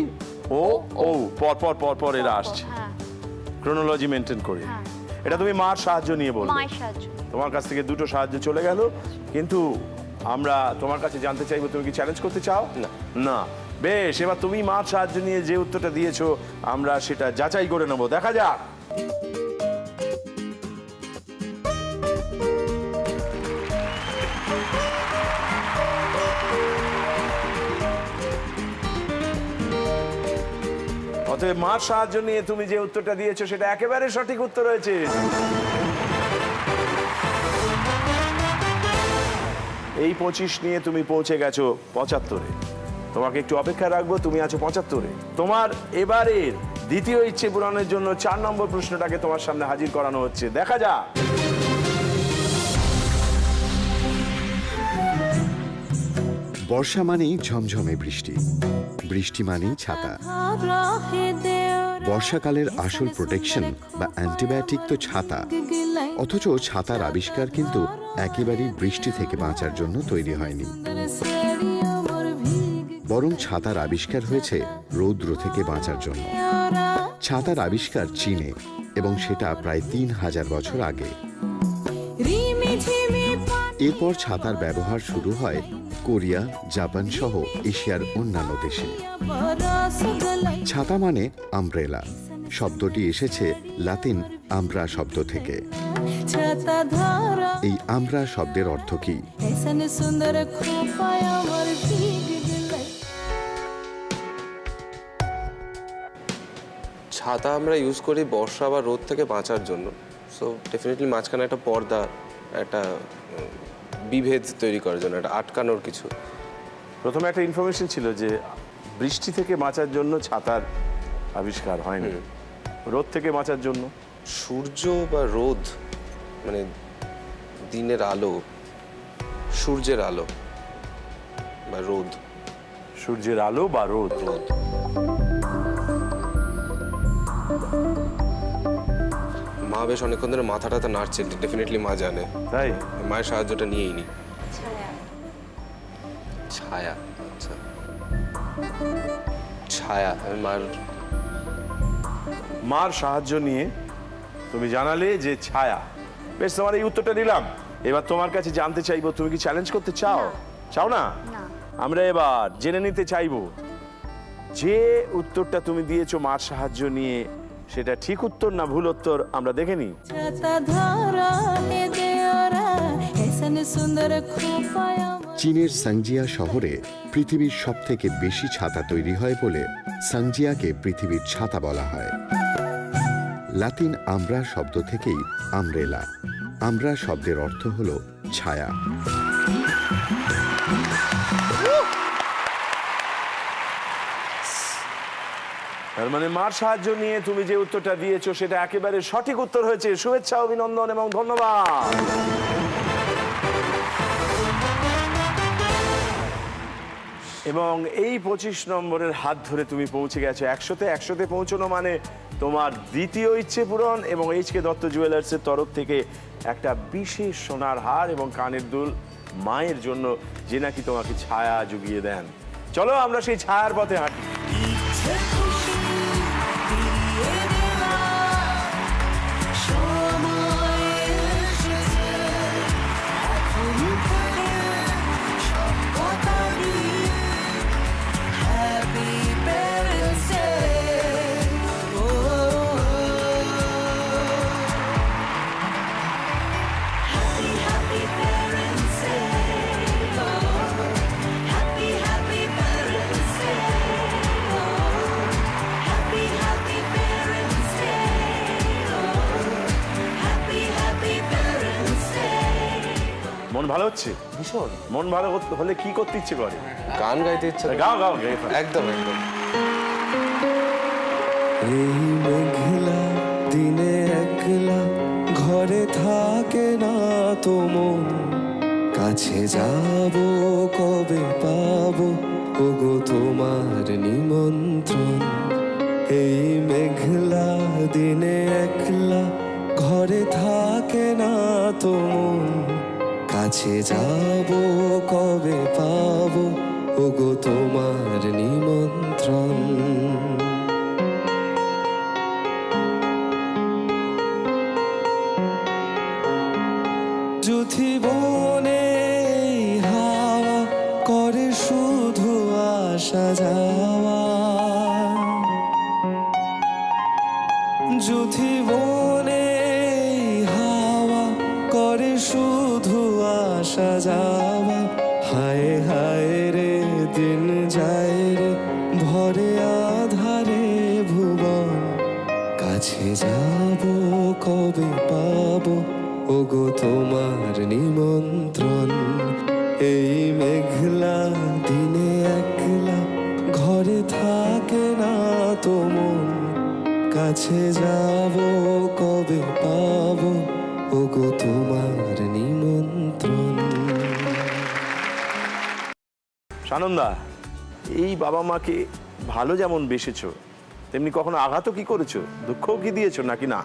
ও ও পর পর পর পর এরা আসছে, ক্রোনোলজি মেনটেন করে। এটা তুমি মার সাহায্য নিয়ে বললে। মায়ের সাহায্য। তোমার কাছ থেকে দুটো সাহায্য চলে গেল, কিন্তু আমরা তোমার কাছে জানতে চাইবো তুমি কি চ্যালেঞ্জ করতে চাও? না। বেশ, এবার তুমি মার সাহায্য নিয়ে যে উত্তরটা দিয়েছো আমরা সেটা যাচাই করে নেবো, দেখা যাক। অতএব মার সাহায্য নিয়ে তুমি যে উত্তরটা দিয়েছো সেটা একেবারে সঠিক উত্তর হয়েছে। এই 25 নিয়ে তুমি পৌঁছে গেছো 75-এ। তোমাকে একটু অপেক্ষা রাখবো, তুমি আছো 75-এ। তোমার এবারের দ্বিতীয় ইচ্ছে পূরণের জন্য 4 নম্বর প্রশ্নটাকে তোমার সামনে হাজির করানো হচ্ছে, দেখা যাক। বর্ষা মানেই ঝমঝমে বৃষ্টি, বৃষ্টি মানেই ছাতা। বর্ষাকালের আসল প্রোটেকশন বা অ্যান্টিবায়োটিক তো ছাতা, অথচ ছাতার আবিষ্কার কিন্তু একেবারেই বৃষ্টি থেকে বাঁচার জন্য তৈরি হয়নি, বরং ছাতার আবিষ্কার হয়েছে রৌদ্র থেকে বাঁচার জন্য। ছাতার আবিষ্কার চীনে, এবং সেটা প্রায় 3000 বছর আগে। এরপর ছাতার ব্যবহার শুরু হয় কোরিয়া, জাপান সহ এশিয়ার অন্যান্য দেশে। ছাতা মানে আমব্রেলা, শব্দটি এসেছে লাতিন আমব্রা শব্দ থেকে। এই আমব্রা শব্দের অর্থ কি? ছাতা আমরা ইউজ করি বর্ষা বা রোদ থেকে বাঁচার জন্য। সো ডেফিনেটলি মাঝখানে একটা পর্দা, একটা বিভেদ তৈরি করার জন্য, একটা আটকানোর কিছু। প্রথমে একটা ইনফরমেশন ছিল যে বৃষ্টি থেকে বাঁচার জন্য ছাতার আবিষ্কার হয়নি, রোদ থেকে বাঁচার জন্য। সূর্য বা রোদ মানে দিনের আলো, সূর্যের আলো বা রোদ। সূর্যের আলো বা রোদ। রোদ। মা বেশ অনেকক্ষণ ধরে মাথাটা নাড়ছে, ডেফিনেটলি মা জানে। তাই মায়ের সাহায্যটা নিয়েই নি। ছায়া, আচ্ছা ছায়া। মার সাহায্য নিয়ে তুমি জানালে যে ছায়া। বেশ, তোমার এই উত্তরটা নিলাম। এবার তোমার কাছে জানতে চাইবো তুমি কি চ্যালেঞ্জ করতে চাও? চাও না? আমরা এবার জেনে নিতে চাইবো যে উত্তরটা তুমি দিয়েছো মার সাহায্য নিয়ে সেটা ঠিক উত্তর না ভুল উত্তর, আমরা দেখে নিই। চীনের সাংজিয়া শহরে পৃথিবীর সবথেকে বেশি ছাতা তৈরি হয় বলে সাংজিয়াকে পৃথিবীর ছাতা বলা হয়। লাতিন আমব্রা শব্দ থেকেই আমব্রেলা। আমব্রা শব্দের অর্থ হল ছায়া। তার মানে মার সাহায্য নিয়ে তুমি যে উত্তরটা দিয়েছো সেটা একেবারে সঠিক উত্তর হয়েছে। শুভেচ্ছা, অভিনন্দন এবং ধন্যবাদ। এবং এই 25 নম্বরের হাত ধরে তুমি পৌঁছে গেছো 100-তে। 100-তে পৌঁছানো মানে তোমার দ্বিতীয় ইচ্ছে পূরণ, এবং এইচকে দত্ত জুয়েলার্সের তরফ থেকে একটা বিশেষ সোনার হার এবং কানের দুল মায়ের জন্য, যে নাকি তোমাকে ছায়া জুগিয়ে দেন। চলো আমরা সেই ছায়ার পথে হাঁটি। মন ভালো হচ্ছে? ভীষণ। মন ভালো হলে কি করতে ইচ্ছে করে? গান গাইতে ইচ্ছে। গাও গাও, একদম একদম। এই মেঘলা দিনে একলা ঘরে থাকে না তো মন, কাছে যাব কবে পাবো ওগো তোমার নিমন্ত্রণ। এই মেঘলা দিনে একলা ঘরে থাকে না তো মন, কাছে যাব কবে পাবো ওগো তোমার নিমন্ত্রণ। যুথি বনে হাওয়া করে শুধু আসা যাওয়া, যুথি বনে হাওয়া করে শুধু আসা যাওয়া। হায় হায় রে দিন যায় রে ভরে আধারে ভুবন, কাছে যাব কবে পাবো ওগো তোমার নিমন্ত্রণ। এই মেঘলা দিনে একলা ঘরে থাকে না তো মন, কাছে যাব কবে পাবো ওগো তোমার নিমন্ত্রণ। সানন্দা, এই বাবা মাকে ভালো যেমন বেসেছো তেমনি কখনো আঘাতও কি করেছো, দুঃখও কি দিয়েছো নাকি না?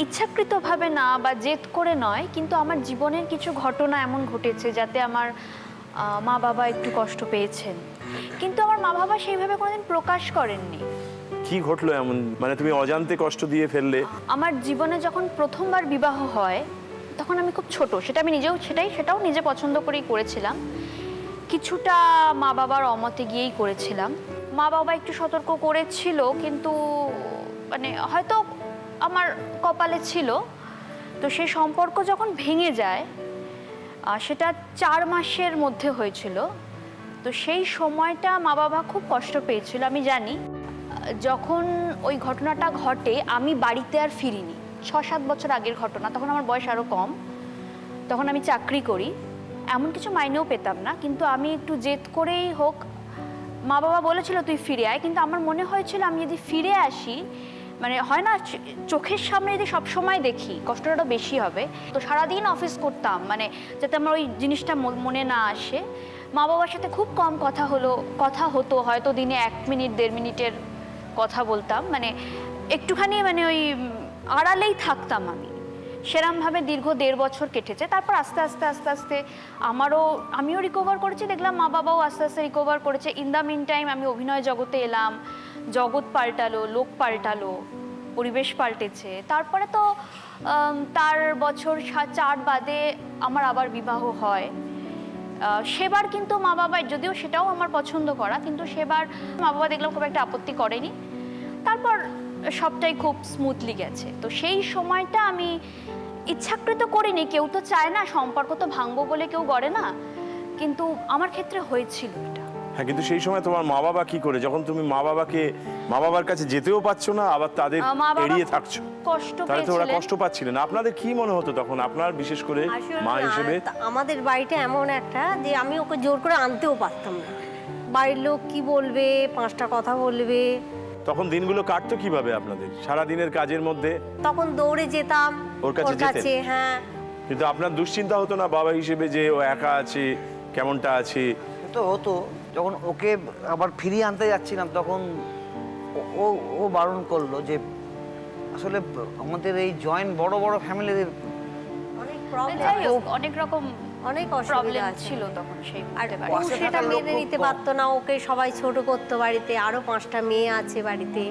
ইচ্ছাকৃতভাবে না বা জেদ করে নয়, কিন্তু আমার জীবনের কিছু ঘটনা এমন ঘটেছে যাতে আমার মা বাবা একটু কষ্ট পেয়েছেন, কিন্তু আমার মা বাবা সেইভাবে কোনোদিন প্রকাশ করেননি। কি ঘটলো এমন, মানে তুমি অজান্তে কষ্ট দিয়ে ফেললে? আমার জীবনে যখন প্রথমবার বিবাহ হয় তখন আমি খুব ছোট, সেটা আমি নিজেও সেটাও নিজে পছন্দ করেই করেছিলাম। কিছুটা মা বাবার অমতে গিয়েই করেছিলাম। মা বাবা একটু সতর্ক করেছিল, কিন্তু মানে হয়তো আমার কপালে ছিল। তো সেই সম্পর্ক যখন ভেঙে যায়, সেটা 4 মাসের মধ্যে হয়েছিল। তো সেই সময়টা মা বাবা খুব কষ্ট পেয়েছিল। আমি জানি যখন ওই ঘটনাটা ঘটে আমি বাড়িতে আর ফিরিনি। 6-7 বছর আগের ঘটনা, তখন আমার বয়স আরও কম, তখন আমি চাকরি করি, এমন কিছু মাইনেও পেতাম না, কিন্তু আমি একটু জেদ করেই হোক, মা বাবা বলেছিল তুই ফিরে আয়, কিন্তু আমার মনে হয়েছিল আমি যদি ফিরে আসি, মানে হয় না চোখের সামনে যদি সবসময় দেখি কষ্টটা বেশি হবে। তো সারাদিন অফিস করতাম, মানে যাতে আমার ওই জিনিসটা মনে না আসে। মা বাবার সাথে খুব কম কথা হতো, হয়তো দিনে 1 মিনিট 1.5 মিনিটের কথা বলতাম, মানে একটুখানি মানে ওই আড়ালেই থাকতাম আমি। সেরমভাবে দীর্ঘ 1.5 বছর কেটেছে। তারপর আস্তে আস্তে আমিও রিকভার করেছি, দেখলাম মা বাবাও আস্তে আস্তে রিকভার করেছে। ইন দ্য মিন টাইম আমি অভিনয় জগতে এলাম, জগৎ পাল্টালো, লোক পাল্টালো, পরিবেশ পাল্টেছে। তারপরে তো তার বছর 4 বাদে আমার আবার বিবাহ হয়। সেবার কিন্তু মা বাবা, যদিও সেটাও আমার পছন্দ করা, কিন্তু সেবার মা বাবা দেখলাম খুব একটা আপত্তি করেনি। তারপর সবটাই খুব স্মুথলি গেছে। তো সেই সময়টা আমি ইচ্ছাকৃত করিনি, কেউ তো চায় না, সম্পর্ক তো ভাঙবো বলে কেউ গড়ে না, কিন্তু আমার ক্ষেত্রে হয়েছিল এটা। হ্যাঁ, কিন্তু সেই সময় তোমার মা বাবা কি করে, যখন তুমি মা বাবার কাছে যেতেও পাচ্ছ না, আবার তাদের এড়িয়ে থাকছো, তাহলে তো ওরা কষ্ট পাচ্ছিলেন। আপনাদের কি মনে হতো তখন, আপনার বিশেষ করে মা হিসেবে? আমাদের বাড়িটা এমন একটা যে আমি ওকে জোর করে আনতেও পারতাম না। বাড়ির লোক কি বলবে, 5টা কথা বলবে। তখন দিনগুলো কাটতো কিভাবে আপনাদের, সারা দিনের কাজের মধ্যে? তখন দৌড়ে যেতাম ওর কাছে। হ্যাঁ, কিন্তু আপনার দুশ্চিন্তা হতো না বাবা হিসেবে যে ও একা আছে, কেমনটা আছে? তো হতো, যখন ওকে আবার ফিরিয়ে আনতে যাচ্ছিলাম তখন ও বারণ করলো যে আসলে আমাদের এই জয়েন্ট বড় ফ্যামিলির অনেক রকম অনেক অসুবিধা ছিল তখন। সেই আর ও সেটা মেনে নিতে পারতো না, ওকে সবাই ছোট করতো বাড়িতে, আরো 5টা মেয়ে আছে বাড়িতে।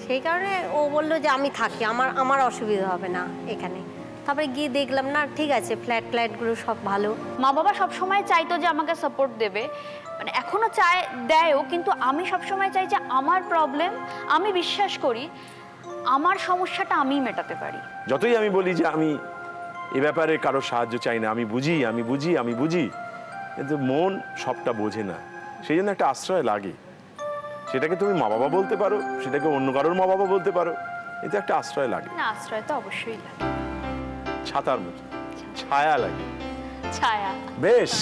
সেই কারণে ও বললো যে আমি থাকি, আমার অসুবিধা হবে না এখানে। তারপরে গিয়ে দেখলাম না, ঠিক আছে, ফ্ল্যাটগুলো সব ভালো। মা বাবা সবসময় চাইতো যে আমাকে সাপোর্ট দেবে, মানে এখনো দেয়ও, কিন্তু আমি সবসময় চাই যে আমার প্রবলেম, আমি বিশ্বাস করি আমার সমস্যাটা আমিই মেটাতে পারি। যতই আমি বলি যে আমি এ ব্যাপারে কারো সাহায্য চাই না, আমি বুঝি, কিন্তু মন সবটা বোঝে না, সেই জন্য একটা আশ্রয় লাগে। সেটাকে তুমি মা বাবা বলতে পারো, সেটাকে অন্য কারোর মা বাবা বলতে পারো, এতে একটা আশ্রয় লাগে। না, আশ্রয় তো অবশ্যই লাগে, ছাতার মতো ছায়া লাগে। ছায়া। বেশ,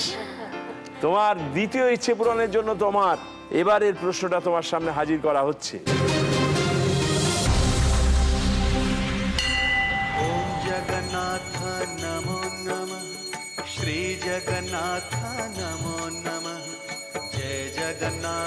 তোমার দ্বিতীয় ইচ্ছে পূরণের জন্য তোমার এবারের প্রশ্নটা তোমার সামনে হাজির করা হচ্ছে। जगन्नाथ नमो नमः, श्री जगन्नाथ नमो नमः, जय जगन्नाथ।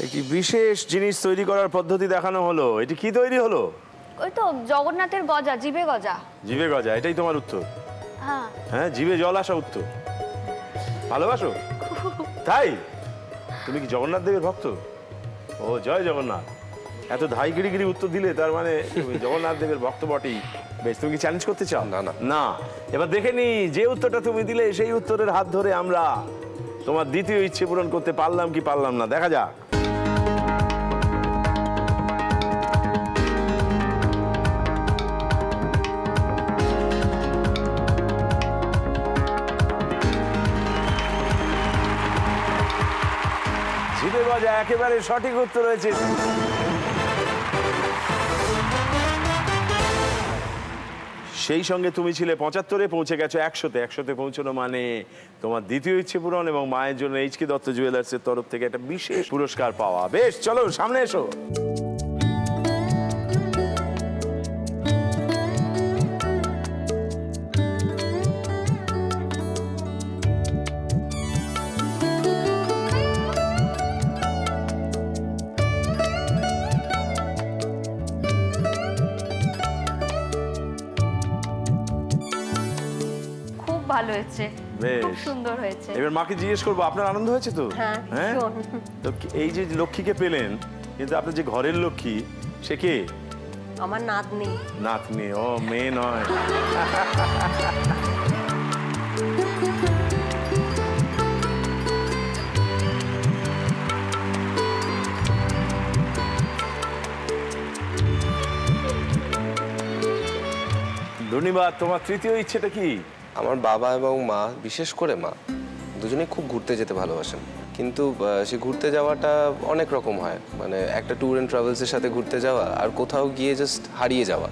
একটি বিশেষ জিনিস তৈরি করার পদ্ধতি দেখানো হলো। এটি কি তৈরি হলো? ওই তো জগন্নাথের গজা, জিভে গজা। জিভে গজা, এটাই তোমার উত্তর? হ্যাঁ। হ্যাঁ, জিভে জল আসা উত্তর। ভালোবাসো তাই? তুমি কি জগন্নাথ দেবের ভক্ত? ও জয় জগন্নাথ। এত ধাই গিরি উত্তর দিলে তার মানে তুমি জগন্নাথ দেবের ভক্ত বটেই। বেশ, তুমি কি চ্যালেঞ্জ করতে চাও? না না না। এবার দেখে নি যে উত্তরটা তুমি দিলে সেই উত্তরের হাত ধরে আমরা তোমার দ্বিতীয় ইচ্ছে পূরণ করতে পারলাম কি পারলাম না, দেখা যাক। জিভে গজা একেবারে সঠিক উত্তর হয়েছে। সেই সঙ্গে তুমি ছিলে 75-এ, পৌঁছে গেছো 100-তে। 100-তে পৌঁছানো মানে তোমার দ্বিতীয় ইচ্ছে পূরণ এবং মায়ের জন্য এইচ কে দত্ত জুয়েলার্সের তরফ থেকে একটা বিশেষ পুরস্কার পাওয়া। বেশ, চলো সামনে এসো। ভালো হয়েছে, খুব সুন্দর হয়েছে। এবার মাকে জিজ্ঞেস করবো, আপনার আনন্দ হয়েছে তো? হ্যাঁ। তো এই যে লক্ষ্মীকে পেলেন, কিন্তু আপনার যে ঘরের লক্ষ্মী সে কে? আমার নাতনি। নাতনি? ও, মেয়ে নয়। ধন্যবাদ। তোমার তৃতীয় ইচ্ছেটা কি? আমার বাবা এবং মা, বিশেষ করে মা, দুজনেই খুব ঘুরতে যেতে ভালোবাসেন। কিন্তু সে ঘুরতে যাওয়াটা অনেক রকম হয়, মানে একটা ট্যুর অ্যান্ড ট্রাভেলসের সাথে ঘুরতে যাওয়া আর কোথাও গিয়ে জাস্ট হারিয়ে যাওয়া।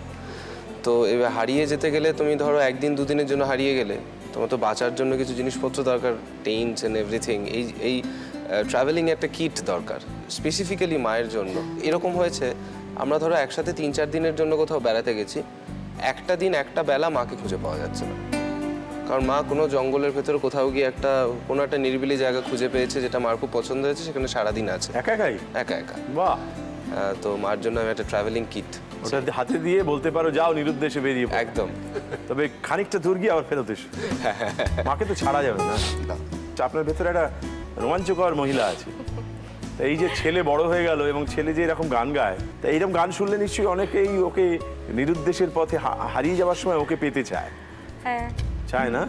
তো এবার হারিয়ে যেতে গেলে তুমি ধরো একদিন দুদিনের জন্য হারিয়ে গেলে তোমার তো বাঁচার জন্য কিছু জিনিসপত্র দরকার, টেন্টস অ্যান্ড এভরিথিং। এই ট্রাভেলিং একটা কিট দরকার স্পেসিফিক্যালি মায়ের জন্য। এরকম হয়েছে, আমরা ধরো একসাথে 3-4 দিনের জন্য কোথাও বেড়াতে গেছি, একটা দিন একটা বেলা মাকে খুঁজে পাওয়া যাচ্ছে না। কারণ মা কোনো জঙ্গলের ভেতরে কোথাও গিয়ে কোনো একটা নিরিবিলি জায়গা খুঁজে পেয়েছে যেটা মার খুব পছন্দ হয়েছে, সেখানে সারাদিন আছে একা একাই। একা একা। বাহ। তো মার জন্য আমি একটা ট্রাভেলিং কিট ওটা হাতে দিয়ে বলতে পারো যাও নিরুদ্দেশে বেরিয়ে। একদম। তবে খানিকটা দূর গিয়ে আবার ফেরত এসো। মাকে তো ছাড়া যাবে না। আপনার ভেতরে একটা রোমাঞ্চকর মহিলা আছে। এই যে ছেলে বড় হয়ে গেল এবং ছেলে যে এরকম গান গায়, তা এইরকম গান শুনলে নিশ্চয়ই অনেকেই ওকে নিরুদ্দেশের পথে হারিয়ে যাওয়ার সময় ওকে পেতে চায়। হ্যাঁ, চায় না?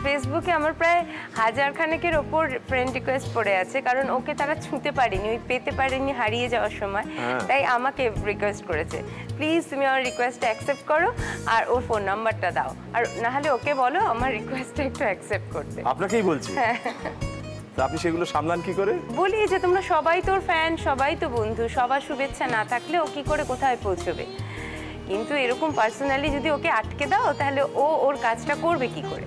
ফেসবুকে আমার প্রায় 1000 খানেকের ওপর ফ্রেন্ড রিকোয়েস্ট পড়ে আছে, কারণ ওকে তারা ছুঁতে পারেনি, ওই পেতে পারেনি হারিয়ে যাওয়ার সময়। তাই আমাকে রিকোয়েস্ট করেছে, প্লিজ তুমি আমার রিকোয়েস্টটা অ্যাকসেপ্ট করো আর ওর ফোন নাম্বারটা দাও, আর না হলে ওকে বলো আমার রিকোয়েস্টটা একটু অ্যাকসেপ্ট করতে। আপনাকেই বলছি? হ্যাঁ। আপনি সেগুলো সামলান কি করে? বলি যে তোমরা সবাই তোর ফ্যান, সবাই তো বন্ধু, সবার শুভেচ্ছা না থাকলে ও কি করে কোথায় পৌঁছবে? কিন্তু এরকম পার্সোনালি যদি ওকে আটকে দাও তাহলে ও ওর কাজটা করবে কি করে?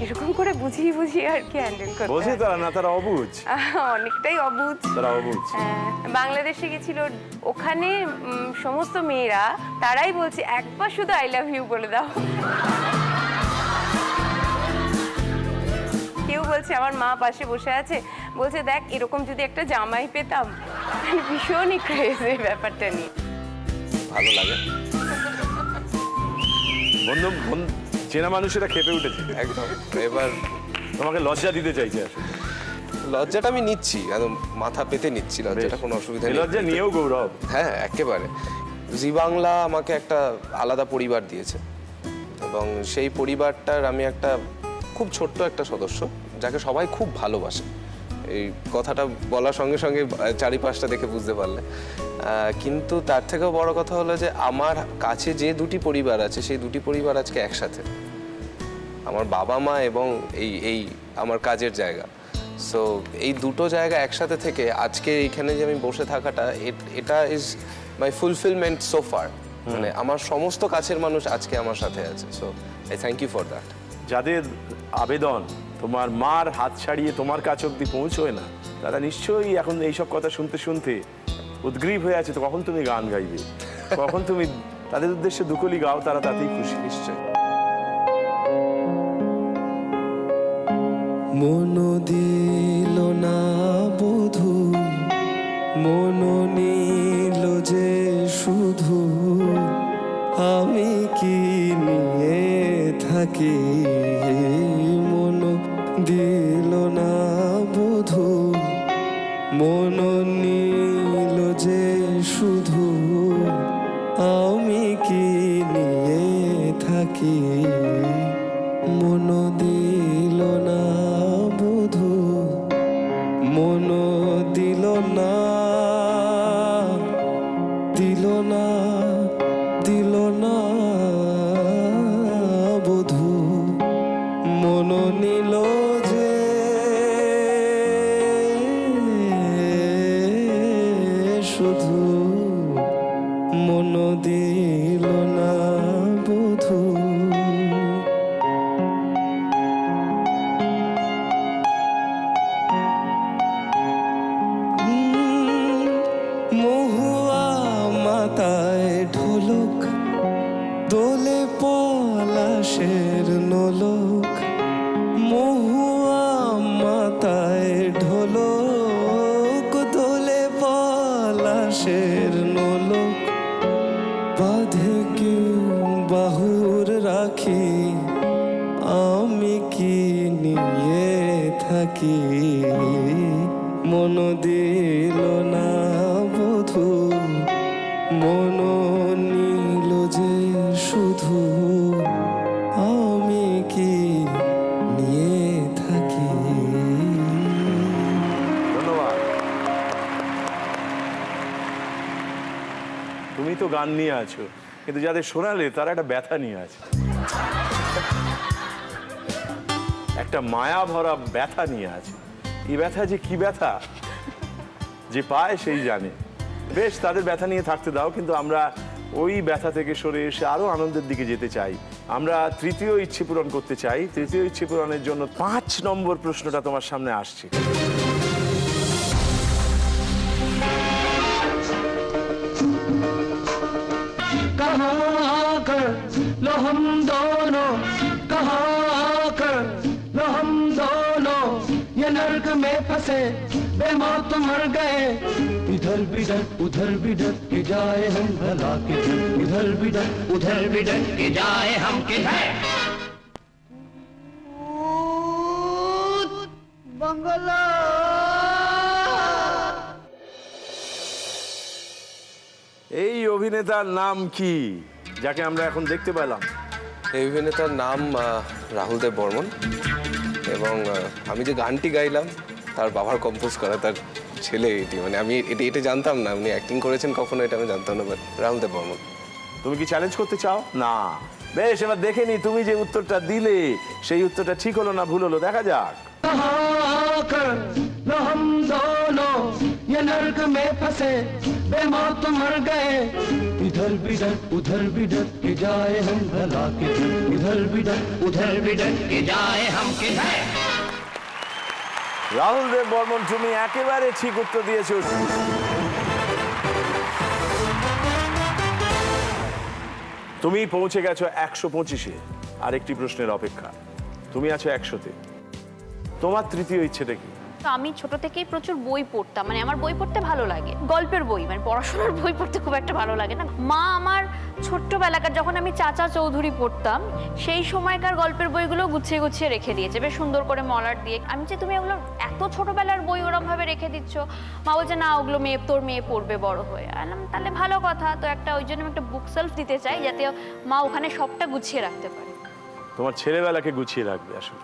এরকম করে বুঝিয়ে আর কি হ্যান্ডেল করতে। বোঝে তারা না, তারা অবুঝ। অনেকটাই অবুঝ। তারা অবুঝ। বাংলাদেশে গেছিল, ওখানে সমস্ত মেয়েরা তারাই বলছে একবার শুধু আই লাভ ইউ বলে দাও। কেউ বলছে, আমার মা পাশে বসে আছে, বলছে দেখ এরকম যদি একটা জামাই পেতাম। ভীষণই ক্রেজি ব্যাপারটা নিয়ে। ভালো লাগে। বন্ধু চেনা মানুষেরা খেপে উঠেছে একদম। এবার তোমাকে লজ্জা দিতে চাইছে। লজ্জাটা আমি নিচ্ছি, একদম মাথা পেতে নিচ্ছি, লজ্জাটা কোনো অসুবিধা নেই। লজ্জা নিয়েও গৌরব। হ্যাঁ, একেবারে। জি বাংলা আমাকে একটা আলাদা পরিবার দিয়েছে এবং সেই পরিবারটার আমি একটা খুব ছোট্ট একটা সদস্য, যাকে সবাই খুব ভালোবাসে। এই কথাটা বলার সঙ্গে সঙ্গে চারিপাশটা দেখে বুঝতে পারলে। কিন্তু তার থেকেও বড় কথা হলো যে আমার কাছে যে দুটি পরিবার আছে, সেই দুটি পরিবার আজকে একসাথে, আমার বাবা মা এবং এই আমার কাজের জায়গা। সো এই দুটো জায়গা একসাথে থেকে আজকে এইখানে যে আমি বসে থাকাটা, এটা is my fulfilment so far. মানে আমার সমস্ত কাছের মানুষ আজকে আমার সাথে আছে। So I thank you for that. যাদের আবেদন তোমার মার হাত ছাড়িয়ে তোমার কাছে অব্দি পৌঁছয় না, তারা নিশ্চয়ই এখন এইসব কথা শুনতে শুনতে উদ্গ্রীব হয়ে আছে। তো কখন তুমি গান গাইবে, কখন তুমি তাদের উদ্দেশ্যে দুকলি গাও, তারা তাতেই খুশি নিশ্চয়। মন দিল না বধূ মন নীল যে শুধু আমি কি নিয়ে থাকি, মন দিল না বধু, মন নীল যে শুধু আমি কি নিয়ে থাকি, মন দিল না বধু, মন দিল না, দিল না, দিল না বধু, মন নিল যে শুধু, মন দিল না বধু। মহুয়া মাতায় ঢোলক, দোলে পলাশের নোলক, মহুয়া মাতায় ঢোলক, দোলে পলাশের নোলক, বাঁধে কেউ বাহুর রাখি, আমি কি নিয়ে থাকি, মন দিল না বধু, মন নীল যে শুধু আমি কি নিয়ে থাকি। ধন্যবাদ। তুমি তো গান নিয়ে আছো, কিন্তু যাদের শোনালে তারা একটা ব্যথা নিয়ে আছে, একটা মায়া ভরা ব্যথা নিয়ে আছে। এই ব্যথা যে কি ব্যথা, যে পায় সেই জানে। বেশ, তাদের ব্যথা নিয়ে থাকতে দাও, কিন্তু আমরা ওই ব্যথা থেকে সরে এসে আরো আনন্দের দিকে যেতে চাই। আমরা তৃতীয় ইচ্ছে পূরণ করতে চাই। তৃতীয় ইচ্ছে পূরণের জন্য 5 নম্বর প্রশ্নটা তোমার সামনে আসছে। कहाँ कर लो हम दोनों, कहाँ कर लो हम दोनों, ये नर्क में फंसे बेमौत मर गए, इधर भी डर उधर भी डर के जाए हम भला किधर, इधर भी डर उधर भी डर के जाए हम किधर। बंगला এই অভিনেতার নাম কি যাকে আমরা এখন দেখতে পেলাম? এই অভিনেতার নাম রাহুল দেব বর্মন, এবং আমি যে গানটি গাইলাম তার বাবার কম্পোজ করা, তার ছেলে এটি। মানে আমি এটা জানতাম না, উনি অ্যাক্টিং করেছেন কখনো এটা আমি জানতাম না, বাট রাহুল দেব বর্মন। তুমি কি চ্যালেঞ্জ করতে চাও? না। বেশ, এবার দেখে নি তুমি যে উত্তরটা দিলে সেই উত্তরটা ঠিক হলো না ভুল হলো, দেখা যাক। कहाँ कर लो हम दोनों, ये नर्क में फंसे बेमौत मर गए, इधर भी डर उधर भी डर के जाए हम भला किधर, इधर भी डर उधर भी डर के जाए हम किधर। রাহুল দেব বর্মন, তুমি একেবারে ঠিক উত্তর দিয়েছো। তুমি পৌঁছে গেছো 125-এ। আরেকটি প্রশ্নের অপেক্ষা। তুমি আছো 100-তে। তোমার তৃতীয় ইচ্ছেটা কি? তো আমি ছোট থেকেই প্রচুর বই পড়তাম, মানে আমার বই পড়তে ভালো লাগে, গল্পের বই, মানে পড়াশোনার বই পড়তে খুব একটা ভালো লাগে না। মা আমার ছোট্টবেলাকার, যখন আমি চাচা চৌধুরী পড়তাম সেই সময়কার গল্পের বইগুলো গুছিয়ে গুছিয়ে রেখে দিয়েছে, বেশ সুন্দর করে মলার দিয়ে। আমি যে তুমি ওগুলো এত ছোটবেলার বই ওরমভাবে রেখে দিচ্ছ, মা বলছে না ওগুলো তোর মেয়ে পড়বে বড় হয়ে। আলাম তাহলে ভালো কথা, তো একটা ওই জন্য একটা বুক সেলফ দিতে চাই যাতে মা ওখানে সবটা গুছিয়ে রাখতে পারে। তোমার ছেলেবেলাকে গুছিয়ে রাখবে। আসলে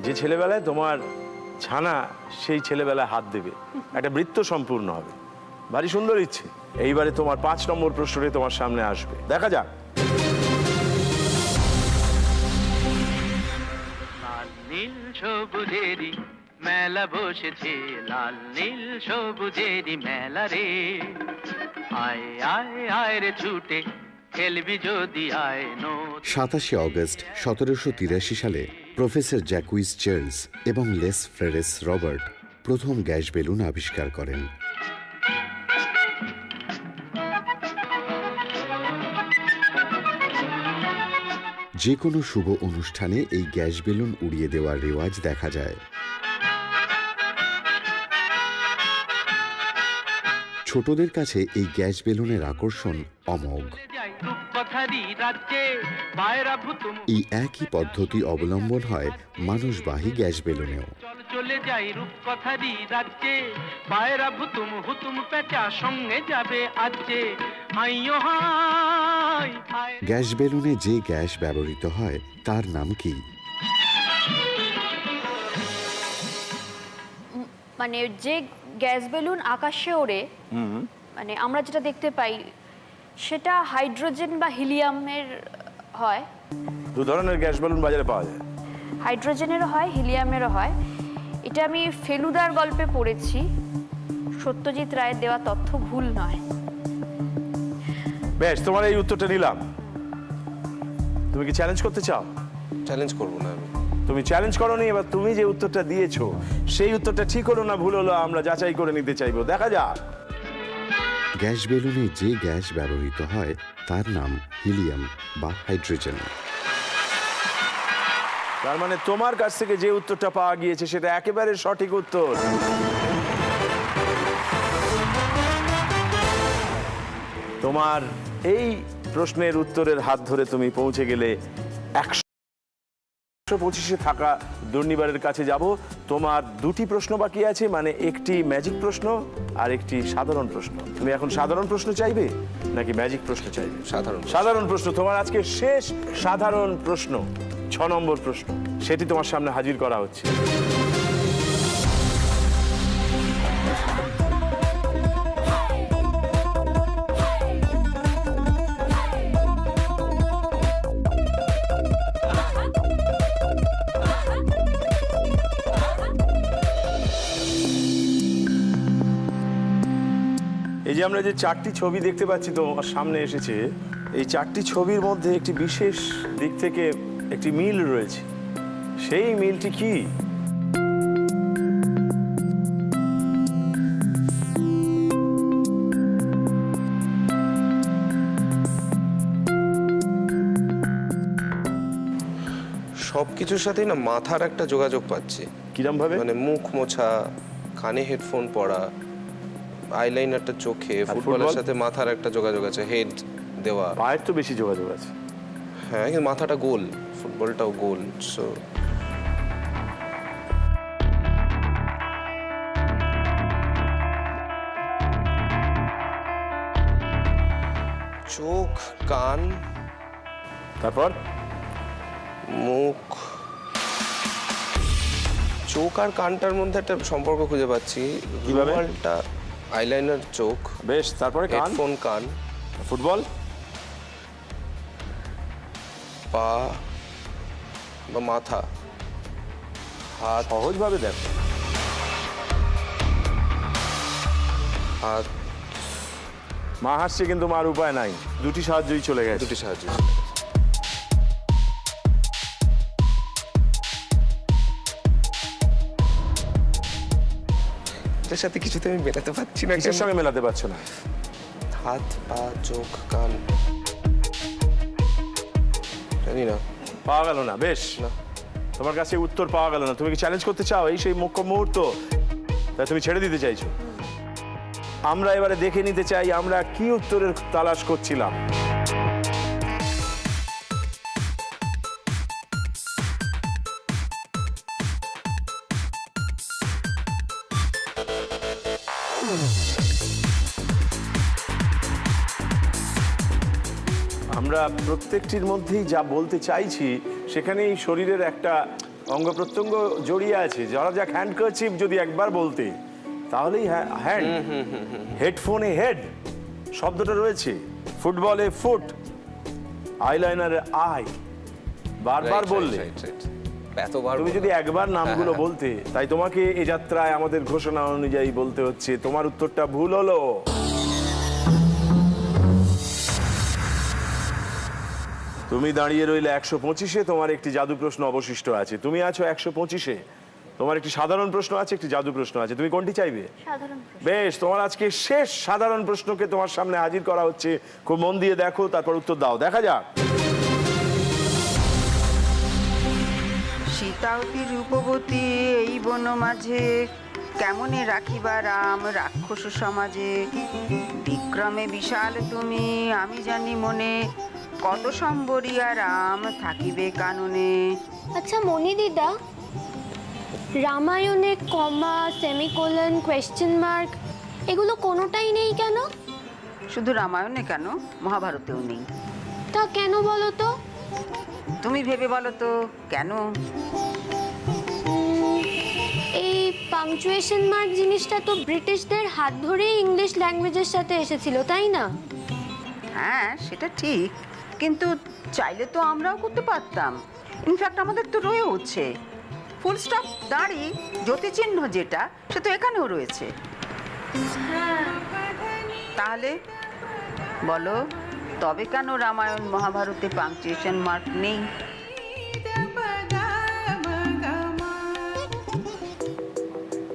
যে ছেলেবেলায় তোমার ছানা, সেই ছেলেবেলায় হাত দেবে, একটা বৃত্ত সম্পূর্ণ হবে। ভারী সুন্দর ইচ্ছে। এইবারে তোমার 5 নম্বর প্রশ্নটি তোমার সামনে আসবে, দেখা যাক। লাল নীল সবুজেরি মেলা বসেছে, লাল নীল সবুজেরি মেলা রে, আয় আয় আয় রে ছুটে খেলবি যদি আয় নো। 27 অগস্ট 1783 সালে প্রফেসর জ্যাকুইস চার্লস এবং লেস ফ্রেরেস রবার্ট প্রথম গ্যাস বেলুন আবিষ্কার করেন। যে কোনো শুভ অনুষ্ঠানে এই গ্যাস বেলুন উড়িয়ে দেওয়ার রেওয়াজ দেখা যায়। ছোটদের কাছে এই গ্যাস বেলুনের আকর্ষণ অমোঘ। এই একই পদ্ধতি অবলম্বন হয় মানুষবাহী গ্যাস বেলুনেও। চলে যাই রূপকথারই রাজ্যে, পায়রা ভুতুম হুতুম পেঁচা সঙ্গে যাবে আজকে। গ্যাস বেলুনে যে গ্যাস ব্যবহৃত হয় তার নাম কি? মানে যে গ্যাস বেলুন আকাশে ওড়ে, মানে আমরা যেটা দেখতে পাই সেটা হাইড্রোজেন বা হিলিয়ামের হয়। দু ধরনের গ্যাস বেলুন বাজারে পাওয়া যায়, হাইড্রোজেনেরও হয়, হিলিয়ামেরও হয়। এটা আমি ফেলুদার গল্পে পড়েছি, সত্যজিৎ রায়ের দেওয়া তথ্য ভুল নয়। বেশ, তোমার এই উত্তরটা নিলাম। তুমি কি চ্যালেঞ্জ করতে চাও? চ্যালেঞ্জ করবো না আমি। তুমি চ্যালেঞ্জ করোনি, এবার তুমি যে উত্তরটা দিয়েছো সেই উত্তরটা ঠিক হলো না ভুল হলো আমরা যাচাই করে নিতে চাইবো, দেখা যাক। গ্যাস বেলুনে যে গ্যাস ব্যবহৃত হয় তার নাম হিলিয়াম বা হাইড্রোজেন। তার মানে তোমার কাছ থেকে যে উত্তরটা পাওয়া গিয়েছে সেটা একেবারে সঠিক উত্তর। তোমার এই প্রশ্নের উত্তরের হাত ধরে তুমি পৌঁছে গেলে 125-এ থাকা দুর্নিবারের কাছে যাব। তোমার দুটি প্রশ্ন বাকি আছে, মানে একটি ম্যাজিক প্রশ্ন আর একটি সাধারণ প্রশ্ন। তুমি এখন সাধারণ প্রশ্ন চাইবে নাকি ম্যাজিক প্রশ্ন চাইবে? সাধারণ প্রশ্ন। তোমার আজকে শেষ সাধারণ প্রশ্ন, 6 নম্বর প্রশ্ন, সেটি তোমার সামনে হাজির করা হচ্ছে। এই যে আমরা যে 4টি ছবি দেখতে পাচ্ছি তোমার সামনে এসেছে, এই 4টি ছবির মধ্যে একটি বিশেষ দিক থেকে একটি মিল রয়েছে। সেই মিলটি কি? সবকিছুর সাথেই না মাথার একটা যোগাযোগ পাচ্ছি। কিরম ভাবে? মানে মুখ মোছা, কানে হেডফোন পরা, আইলাইনারটা চোখে, ফুটবলের সাথে মাথার একটা যোগাযোগ আছে, হেড দেওয়া। পায়ের তো বেশি যোগাযোগ আছে। হ্যাঁ, কিন্তু মাথাটা গোল, ফুটবলটাও গোল। সো চোখ, কান, তারপর মুখ। চোখ আর কানটার মধ্যে একটা সম্পর্ক খুঁজে পাচ্ছি। কিভাবে? রুমালটা, আইলাইনার চোখ। বেশ, তারপরে কান, হেডফোন কান, ফুটবল, পা বা মাথা, হাত। সহজভাবে দেখো। হাত। মা হাসছে কিন্তু মার উপায় নাই, দুটি সাহায্যই চলে গেছে। দুটি সাহায্য। এটার সাথে কিছুতে আমি মেলাতে পারছি না। কিসের সঙ্গে মেলাতে পারছো না? হাত, পা, চোখ, কান। জানি না, পাওয়া গেল না। বেশ, তোমার কাছে উত্তর পাওয়া গেল না। তুমি কি চ্যালেঞ্জ করতে চাও? এই সেই মুখ্য মুহূর্ত, তাই তুমি ছেড়ে দিতে চাইছো? আমরা এবারে দেখে নিতে চাই আমরা কি উত্তরের তালাশ করছিলাম। আমরা প্রত্যেকটির মধ্যেই যা বলতে চাইছি সেখানেই শরীরের একটা অঙ্গ প্রত্যঙ্গ জড়িয়ে আছে। যারা যাক হ্যান্ডকারচিপ যদি একবার বলতে তাহলেই হ্যান্ড, হেডফোনে হেড শব্দটা রয়েছে, ফুটবলে ফুট, আইলাইনারে আই। বারবার বললে, তুমি যদি একবার নামগুলো বলতে, তাই তোমাকে এই যাত্রায় আমাদের ঘোষণা অনুযায়ী বলতে হচ্ছে তোমার উত্তরটা ভুল হলো। তুমি দাঁড়িয়ে রইলে 125-এ। তোমার একটি জাদু প্রশ্ন অবশিষ্ট আছে। তুমি আছো 125-এ। তোমার একটি সাধারণ প্রশ্ন আছে, একটি জাদু প্রশ্ন আছে। তুমি কোনটি চাইবে? সাধারণ প্রশ্ন। বেশ, তোমার আজকে শেষ সাধারণ প্রশ্নকে তোমার সামনে হাজির করা হচ্ছে। খুব মন দিয়ে দেখো, তারপর উত্তর দাও, দেখা যাক। সীতাবতী রূপবতী এই বন মাঝে কেমনে রাখিবা রাম রাক্ষস সমাজে, বিক্রমে বিশাল তুমি আমি জানি মনে, কত সম্বরিয়া রাম থাকিবে কাননে। আচ্ছা মনি দিদা, রামায়ণে কমা, সেমিকোলন, কোয়েশ্চেন মার্ক এগুলো কোনোটাই নেই কেন? শুধু রামায়ণে কেন, মহাভারতেও নেই। তা কেন বলো তো? তুমি ভেবে বলো তো কেন? এই পাংচুয়েশন মার্ক জিনিসটা তো ব্রিটিশদের হাত ধরেই ইংলিশ ল্যাঙ্গুয়েজের সাথে এসেছিল, তাই না? হ্যাঁ সেটা ঠিক, কিন্তু চাইলে তো আমরাও করতে পারতাম। ইনফ্যাক্ট আমাদের তো রয়েওছে। ফুল স্টপ দাঁড়ি জ্যোতিচিহ্ন যেটা, সে তো এখানেও রয়েছে। তাহলে বলো, তবে কেন রামায়ণ মহাভারতে পাংচুয়েশন মার্ক নেই?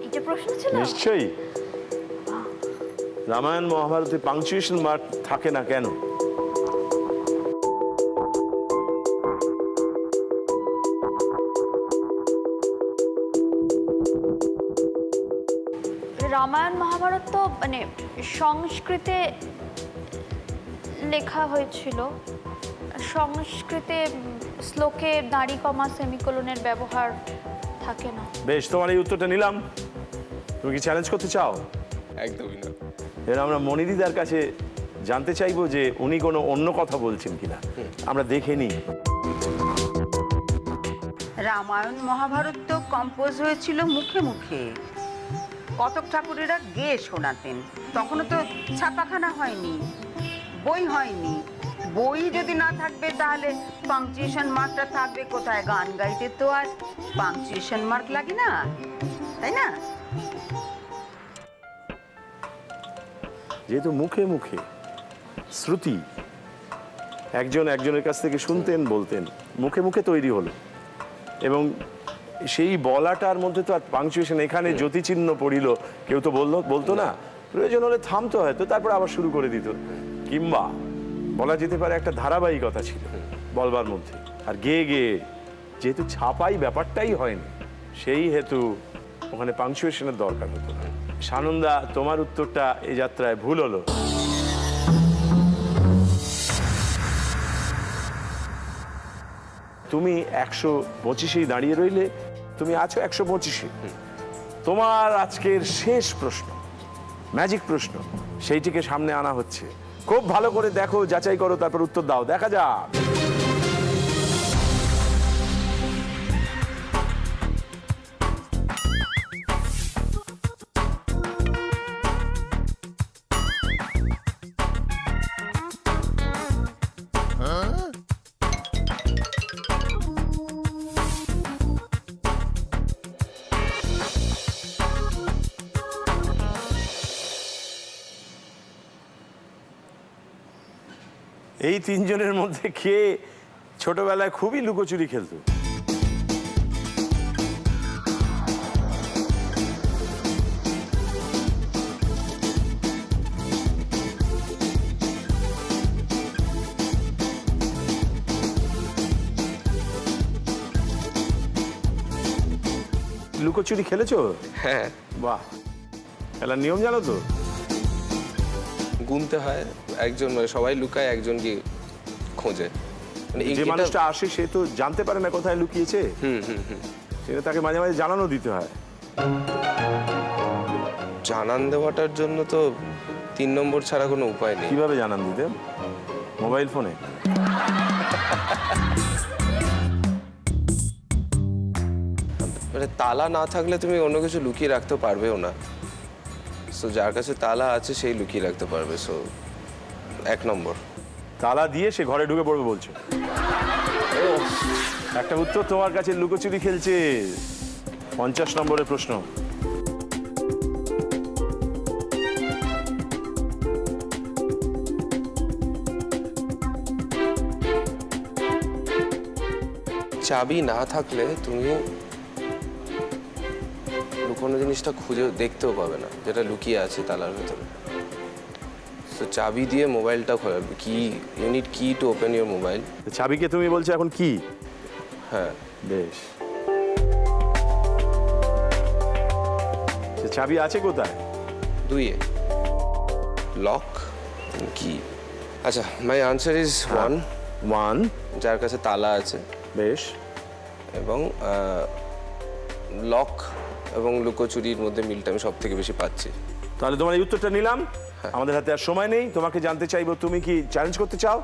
এটা প্রশ্ন ছিল? নিশ্চয়ই। রামায়ণ মহাভারতে পাংচুয়েশন মার্ক থাকে না কেন? রামায়ণ মহাভারত তো মানে সংস্কৃতে লেখা হয়েছিল। সংস্কৃতে শ্লোকে দাঁড়ি কমা সেমিকোলনের ব্যবহার থাকে না। বেশ, তোমার এই উত্তরটা নিলাম। তুমি কি চ্যালেঞ্জ করতে চাও? একদমই না। এর আমরা মনিদিদার কাছে জানতে চাইবো যে উনি কোনো অন্য কথা বলছেন কিনা, আমরা দেখে নিই। রামায়ণ মহাভারত তো কম্পোজ হয়েছিল মুখে মুখে। কতক ঠাকুরেরা গেয়ে শোনাতেন। তখনও তো ছাপাখানা হয়নি, বই হয়নি। বই যদি না থাকবে তাহলে পাংচুয়েশন মার্কটা থাকবে কোথায়? গান গাইতে তো আর পাংচুয়েশন মার্ক লাগে না, তাই না? যেহেতু মুখে মুখে শ্রুতি একজন একজনের কাছ থেকে শুনতেন, বলতেন, মুখে মুখে তৈরি হলো, এবং সেই বলাটার মধ্যে তো আর পাংচুয়েশন, এখানে জ্যোতিচিহ্ন পড়িল, কেউ তো বলতো না, প্রয়োজন হলে থামতো হয়তো, তারপর আবার শুরু করে দিত। কিংবা বলা যেতে পারে একটা ধারাবাহিকতা ছিল বলবার মধ্যে। আর গেয়ে গেয়ে যেহেতু ছাপাই ব্যাপারটাই হয়নি, সেই হেতু ওখানে পাংচুয়েশনের দরকার হতো। সানন্দা, তোমার উত্তরটা এই যাত্রায় ভুল হলো। তুমি 125-এই দাঁড়িয়ে রইলে, তুমি আছো 125-এ। তোমার আজকের শেষ প্রশ্ন, ম্যাজিক প্রশ্ন, সেইটিকে সামনে আনা হচ্ছে। খুব ভালো করে দেখো, যাচাই করো, তারপর উত্তর দাও, দেখা যাক। এই তিনজনের মধ্যে কে ছোটবেলায় খুবই লুকোচুরি খেলতো? লুকোচুরি খেলেছো? হ্যাঁ। বাহ, খেলার নিয়ম জানো তো? গুনতে হয়, একজন সবাই লুকায়, একজন কি খোঁজে। যে মানুষটা আসে সে তো জানতে পারে না কোথায় লুকিয়েছে, সেটা তাকে মাঝে মাঝে জানানো দিতে হয়। জানান দেওয়াটার জন্য তো 3 নম্বর ছাড়া কোনো উপায় নেই। কিভাবে জানান দিতে? মোবাইল ফোনে? মানে তালা না থাকলে তুমি অন্য কিছু লুকিয়ে রাখতে পারবেও না। সো যার কাছে তালা আছে সেই লুকিয়ে রাখতে পারবে। সো 1 নম্বর। তালা দিয়ে সে ঘরে ঢুকে পড়বে বলছো? একটা উত্তর তোমার কাছে, লুকোচুরি খেলছে। 50 নম্বরের প্রশ্ন। চাবি না থাকলে তুমি লুকোনো জিনিসটা খুঁজে দেখতেও পাবে না, যেটা লুকিয়ে আছে তালার ভেতরে। তো চাবি দিয়ে মোবাইলটা খোলাবে। কি, ইউ নিড কি টু ওপেন ইউর মোবাইল। চাবিকে তুমি বলছো এখন কি? হ্যাঁ। বেশ, চাবি আছে কোথায়? 2-এ লক কি। আচ্ছা, মাই আনসার ইজ 1, যার কাছে তালা আছে। বেশ। এবং লক এবং লুকোচুরির মধ্যে মিলটা আমি সব থেকে বেশি পাচ্ছি। তাহলে তোমার এই উত্তরটা নিলাম। আমাদের হাতে আর সময় নেই, তোমাকে জানতে চাইবো তুমি কি চ্যালেঞ্জ করতে চাও?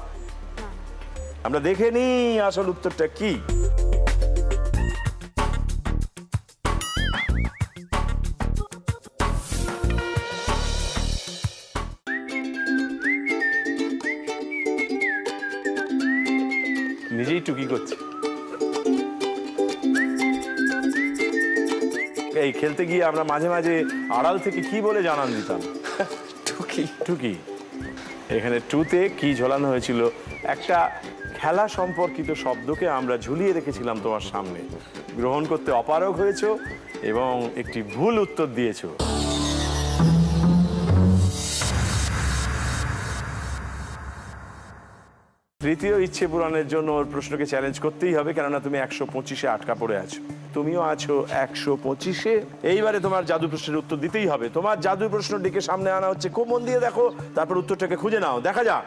আমরা দেখে নিই আসল উত্তরটা কি। নিজেই টুকি করছে। এই খেলতে গিয়ে আমরা মাঝে মাঝে আড়াল থেকে কি বলে জানান দিতাম? টুকি। টুকি। এখানে টুতে কি ঝোলানো হয়েছিল? একটা খেলা সম্পর্কিত শব্দকে আমরা ঝুলিয়ে রেখেছিলাম তোমার সামনে। গ্রহণ করতে অপারগ হয়েছো এবং একটি ভুল উত্তর দিয়েছো। তৃতীয় ইচ্ছে পূরণের জন্য ওর প্রশ্নকে চ্যালেঞ্জ করতেই হবে, কেননা তুমি 125-এ আটকা পড়ে আছো। তুমিও আছো 125-এ। এইবারে তোমার জাদু প্রশ্নের উত্তর দিতেই হবে। তোমার জাদু প্রশ্নটিকে সামনে আনা হচ্ছে, খুব মন দিয়ে দেখো, তারপর উত্তরটাকে খুঁজে নাও। দেখা যাক।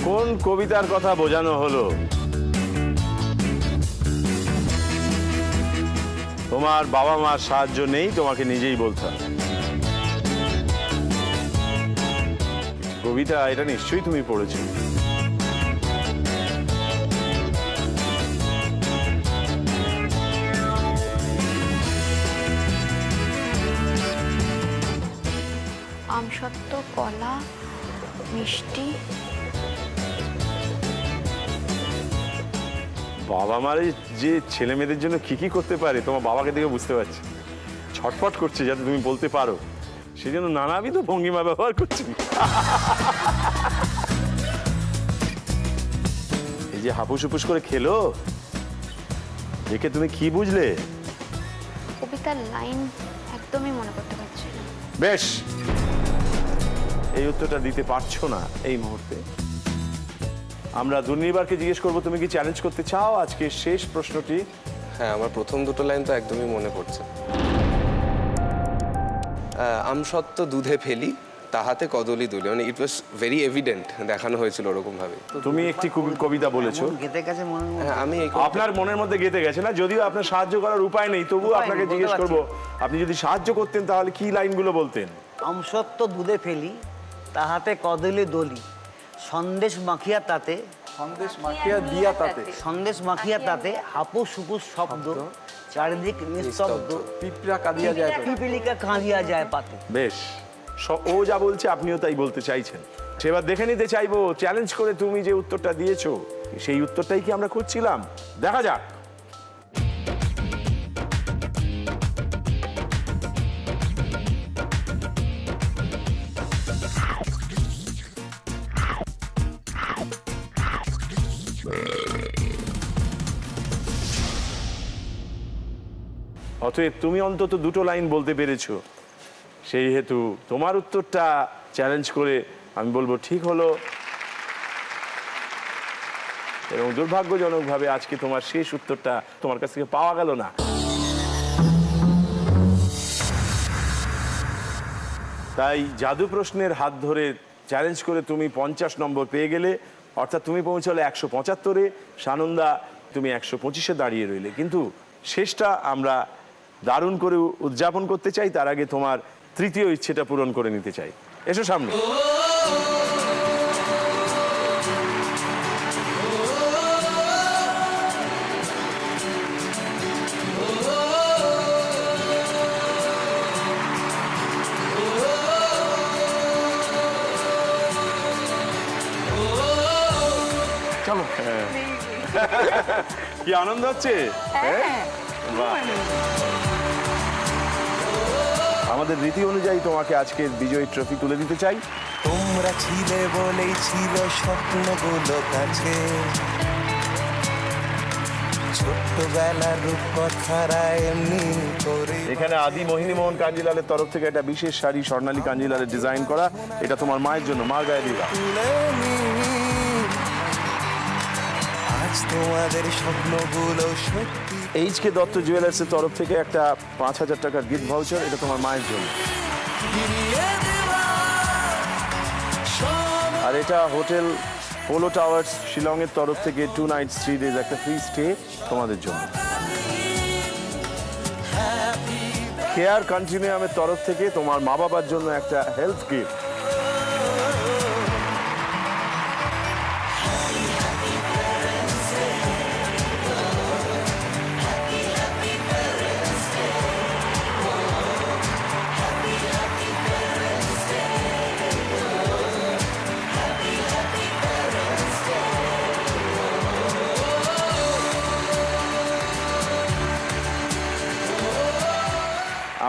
কোন কবিতার কথা বোঝানো হলো? তোমার বাবা মার সাহায্য নেই, তোমাকে নিজেই বলতে হবে। কবিতা এটা নিশ্চয়ই তুমি পড়েছো। আমসত্ত্ব, কলা, মিষ্টি। বাবা মার যে ছেলে মেয়েদের জন্য কি কি করতে পারে তোমার বাবাকে দেখে বুঝতে পারছি। ছটফট করছে যাতে তুমি বলতে পারো, সেই জন্য নানাবিধ ভঙ্গিমা ব্যবহার করছি। এই যে হাপুস হুপুস করে খেলো, দেখে তুমি কি বুঝলে? কবিতার লাইন একদমই মনে করতে পারছি না। বেশ, এই উত্তরটা দিতে পারছো না এই মুহূর্তে। আমরা দুর্নিবারকে জিজ্ঞেস করবো, তুমি কি চ্যালেঞ্জ করতে চাও আজকে শেষ প্রশ্নটি? হ্যাঁ, আমার প্রথম দুটো লাইন তো একদমই মনে পড়ছে। আমসত্ত্ব দুধে ফেলি, তাহাতে কদলি দুলে। মানে ইট ওয়াজ ভেরি এভিডেন্ট, দেখানো হয়েছিল ওরকম ভাবে। তুমি একটি কবিতা বলেছো, গেতে গেছে মনে। হ্যাঁ, আমি আপনার মনের মধ্যে গেতে গেছে না, যদিও আপনার সাহায্য করার উপায় নেই, তবুও আপনাকে জিজ্ঞেস করবো, আপনি যদি সাহায্য করতেন তাহলে কি লাইনগুলো বলতেন? আমসত্ত্ব দুধে ফেলি, তাহাতে কদলি দলি, সন্দেশ মাখিয়া তাতে, সন্দেশ মাখিয়া দিয়া তাতে, সন্দেশ মাখিয়া তাতে, হাপুস হুপুস শব্দ, চারিদিক নিস্তব্ধ, পিঁপড়া কাঁদিয়া যায়, পিপিলিকা কাঁদিয়া যায় পাতে। বেশ, ও যা বলছে আপনিও তাই বলতে চাইছেন। সেবার দেখে নিতে চাইবো, চ্যালেঞ্জ করে তুমি যে উত্তরটা দিয়েছো সেই উত্তরটাই কি আমরা খুঁজছিলাম? দেখা যাক। অতএব তুমি অন্তত দুটো লাইন বলতে পেরেছো, সেই হেতু তোমার উত্তরটা চ্যালেঞ্জ করে আমি বলবো ঠিক হলো। এবং দুর্ভাগ্যজনকভাবে আজকে তোমার শেষ উত্তরটা তোমার কাছ থেকে পাওয়া গেল না। তাই জাদু প্রশ্নের হাত ধরে চ্যালেঞ্জ করে তুমি 50 নম্বর পেয়ে গেলে, অর্থাৎ তুমি পৌঁছলে 175-এ, সানন্দা তুমি 125-এ দাঁড়িয়ে রইলে। কিন্তু শেষটা আমরা দারুণ করে উদযাপন করতে চাই, তার আগে তোমার তৃতীয় ইচ্ছেটা পূরণ করে নিতে চাই। এসো সামনে। কি আনন্দ হচ্ছে? বাহ। আমাদের রীতি অনুযায়ী তোমাকে আজকের বিজয়ী ট্রফি তুলে দিতে চাই। তোমরা ছিলে বলেই ছিল স্বপ্নগুলো কাছে, ছোট্টবেলার রূপকথারা এমনি করে। এখানে আদি মোহিনী মোহন কাঞ্জিলালের তরফ থেকে একটা বিশেষ শাড়ি স্বর্ণালী কাঞ্জিলালের ডিজাইন করা, এটা তোমার মায়ের জন্য, মার গায়ে দিবা। আজ তোমাদের স্বপ্নগুলো সত্যি। এইচকে দত্ত জুয়েলার্সের তরফ থেকে একটা 5,000 টাকার গিফট ভাউচার, এটা তোমার মায়ের জন্য। আর এটা হোটেল পোলো টাওয়ার্স শিলংয়ের তরফ থেকে 2 nights 3 days একটা ফ্রি স্টে তোমাদের জন্য। কেয়ার কন্টিনিউয়ামের তরফ থেকে তোমার মা বাবার জন্য একটা হেলথ গিফট।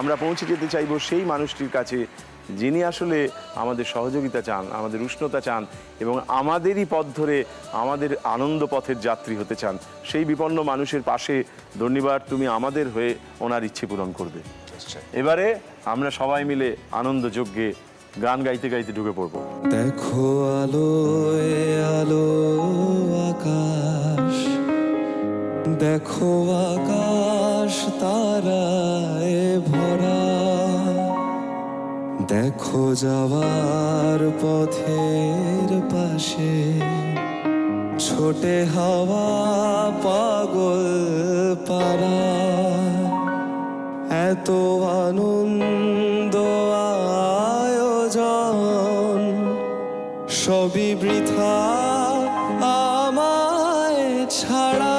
আমরা পৌঁছে যেতে চাইব সেই মানুষটির কাছে যিনি আসলে আমাদের সহযোগিতা চান, আমাদের উষ্ণতা চান এবং আমাদেরই পথ ধরে আমাদের আনন্দ পথের যাত্রী হতে চান। সেই বিপন্ন মানুষের পাশে ধন্যবাদ, তুমি আমাদের হয়ে ওনার ইচ্ছে পূরণ করবে। এবারে আমরা সবাই মিলে আনন্দ যজ্ঞে গান গাইতে গাইতে ঢুকে পড়বো। দেখো আলো আলো আকাশ, দেখো আকাশ তারায় ভরা, দেখো যাওয়ার পথের পাশে ছোটে হাওয়া পাগল পারা। এত আনন্দ আয়োজন সবই বৃথা আমায় ছাড়া।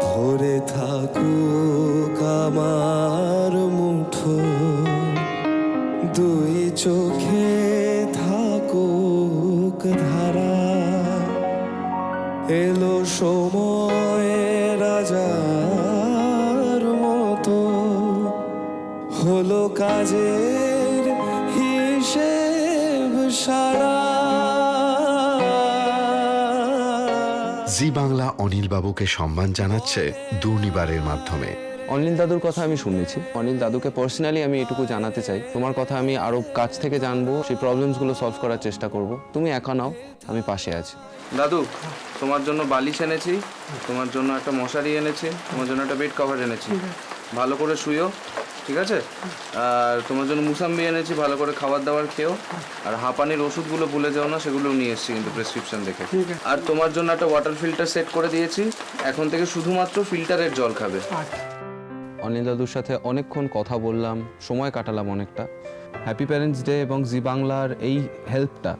ভরে থাকুক আমার মুঠো, দুই চোখে থাকুক ধারা। এলো সময় রাজার মতো, হলো কাজের হিসেব সারা। জি বাংলা অনিল বাবুকে সম্মান জানাচ্ছে দুর্নিবারের মাধ্যমে। অনিল দাদুর কথা আমি শুনেছি, অনিল দাদুকে পার্সোনালি আমি এটুকু জানাতে চাই, তোমার কথা আমি আরো কাছ থেকে জানবো, সেই প্রবলেমসগুলো সলভ করার চেষ্টা করব। তুমি একা নাও, আমি পাশে আছি। দাদু, তোমার জন্য বালিশ এনেছি, তোমার জন্য একটা মশারি এনেছি, তোমার জন্য একটা বেড কভার এনেছি, ভালো করে শুয়ো, ঠিক আছে? আর তোমার জন্য মুসাম্বি এনেছি, ভালো করে খাবার দাবার খেও। আর হাঁপানির ওষুধগুলো ভুলে যাও না, সেগুলো নিয়ে এসেছি কিন্তু প্রেসক্রিপশন দেখে। আর তোমার জন্য একটা ওয়াটার ফিল্টার সেট করে দিয়েছি, এখন থেকে শুধুমাত্র ফিল্টারের জল খাবে। অনিল দাদুর সাথে অনেকক্ষণ কথা বললাম, সময় কাটালাম অনেকটা। হ্যাপি প্যারেন্টস ডে এবং জি বাংলার এই হেল্পটা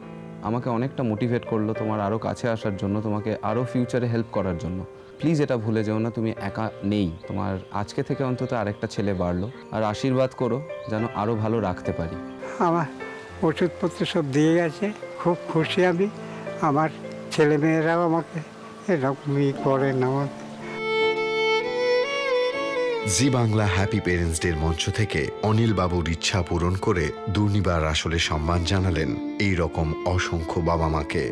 আমাকে অনেকটা মোটিভেট করলো তোমার আরও কাছে আসার জন্য, তোমাকে আরও ফিউচারে হেল্প করার জন্য। প্লিজ এটা ভুলে যেও না, তুমি একা নেই, তোমার আজকে থেকে অন্তত আরেকটা ছেলে বাড়লো। আর আশীর্বাদ করো যেন আরও ভালো রাখতে পারি। আমার ওষুধপত্র সব দিয়ে গেছে, খুব খুশি আমি। আমার ছেলেমেয়েরাও আমাকে এরকমই করেন আমাকে। জি বাংলা হ্যাপি প্যারেন্টস ডের মঞ্চ থেকে অনিল বাবুর ইচ্ছা পূরণ করে দুর্নিবার আসলে সম্মান জানালেন এই রকম অসংখ্য বাবা মাকে।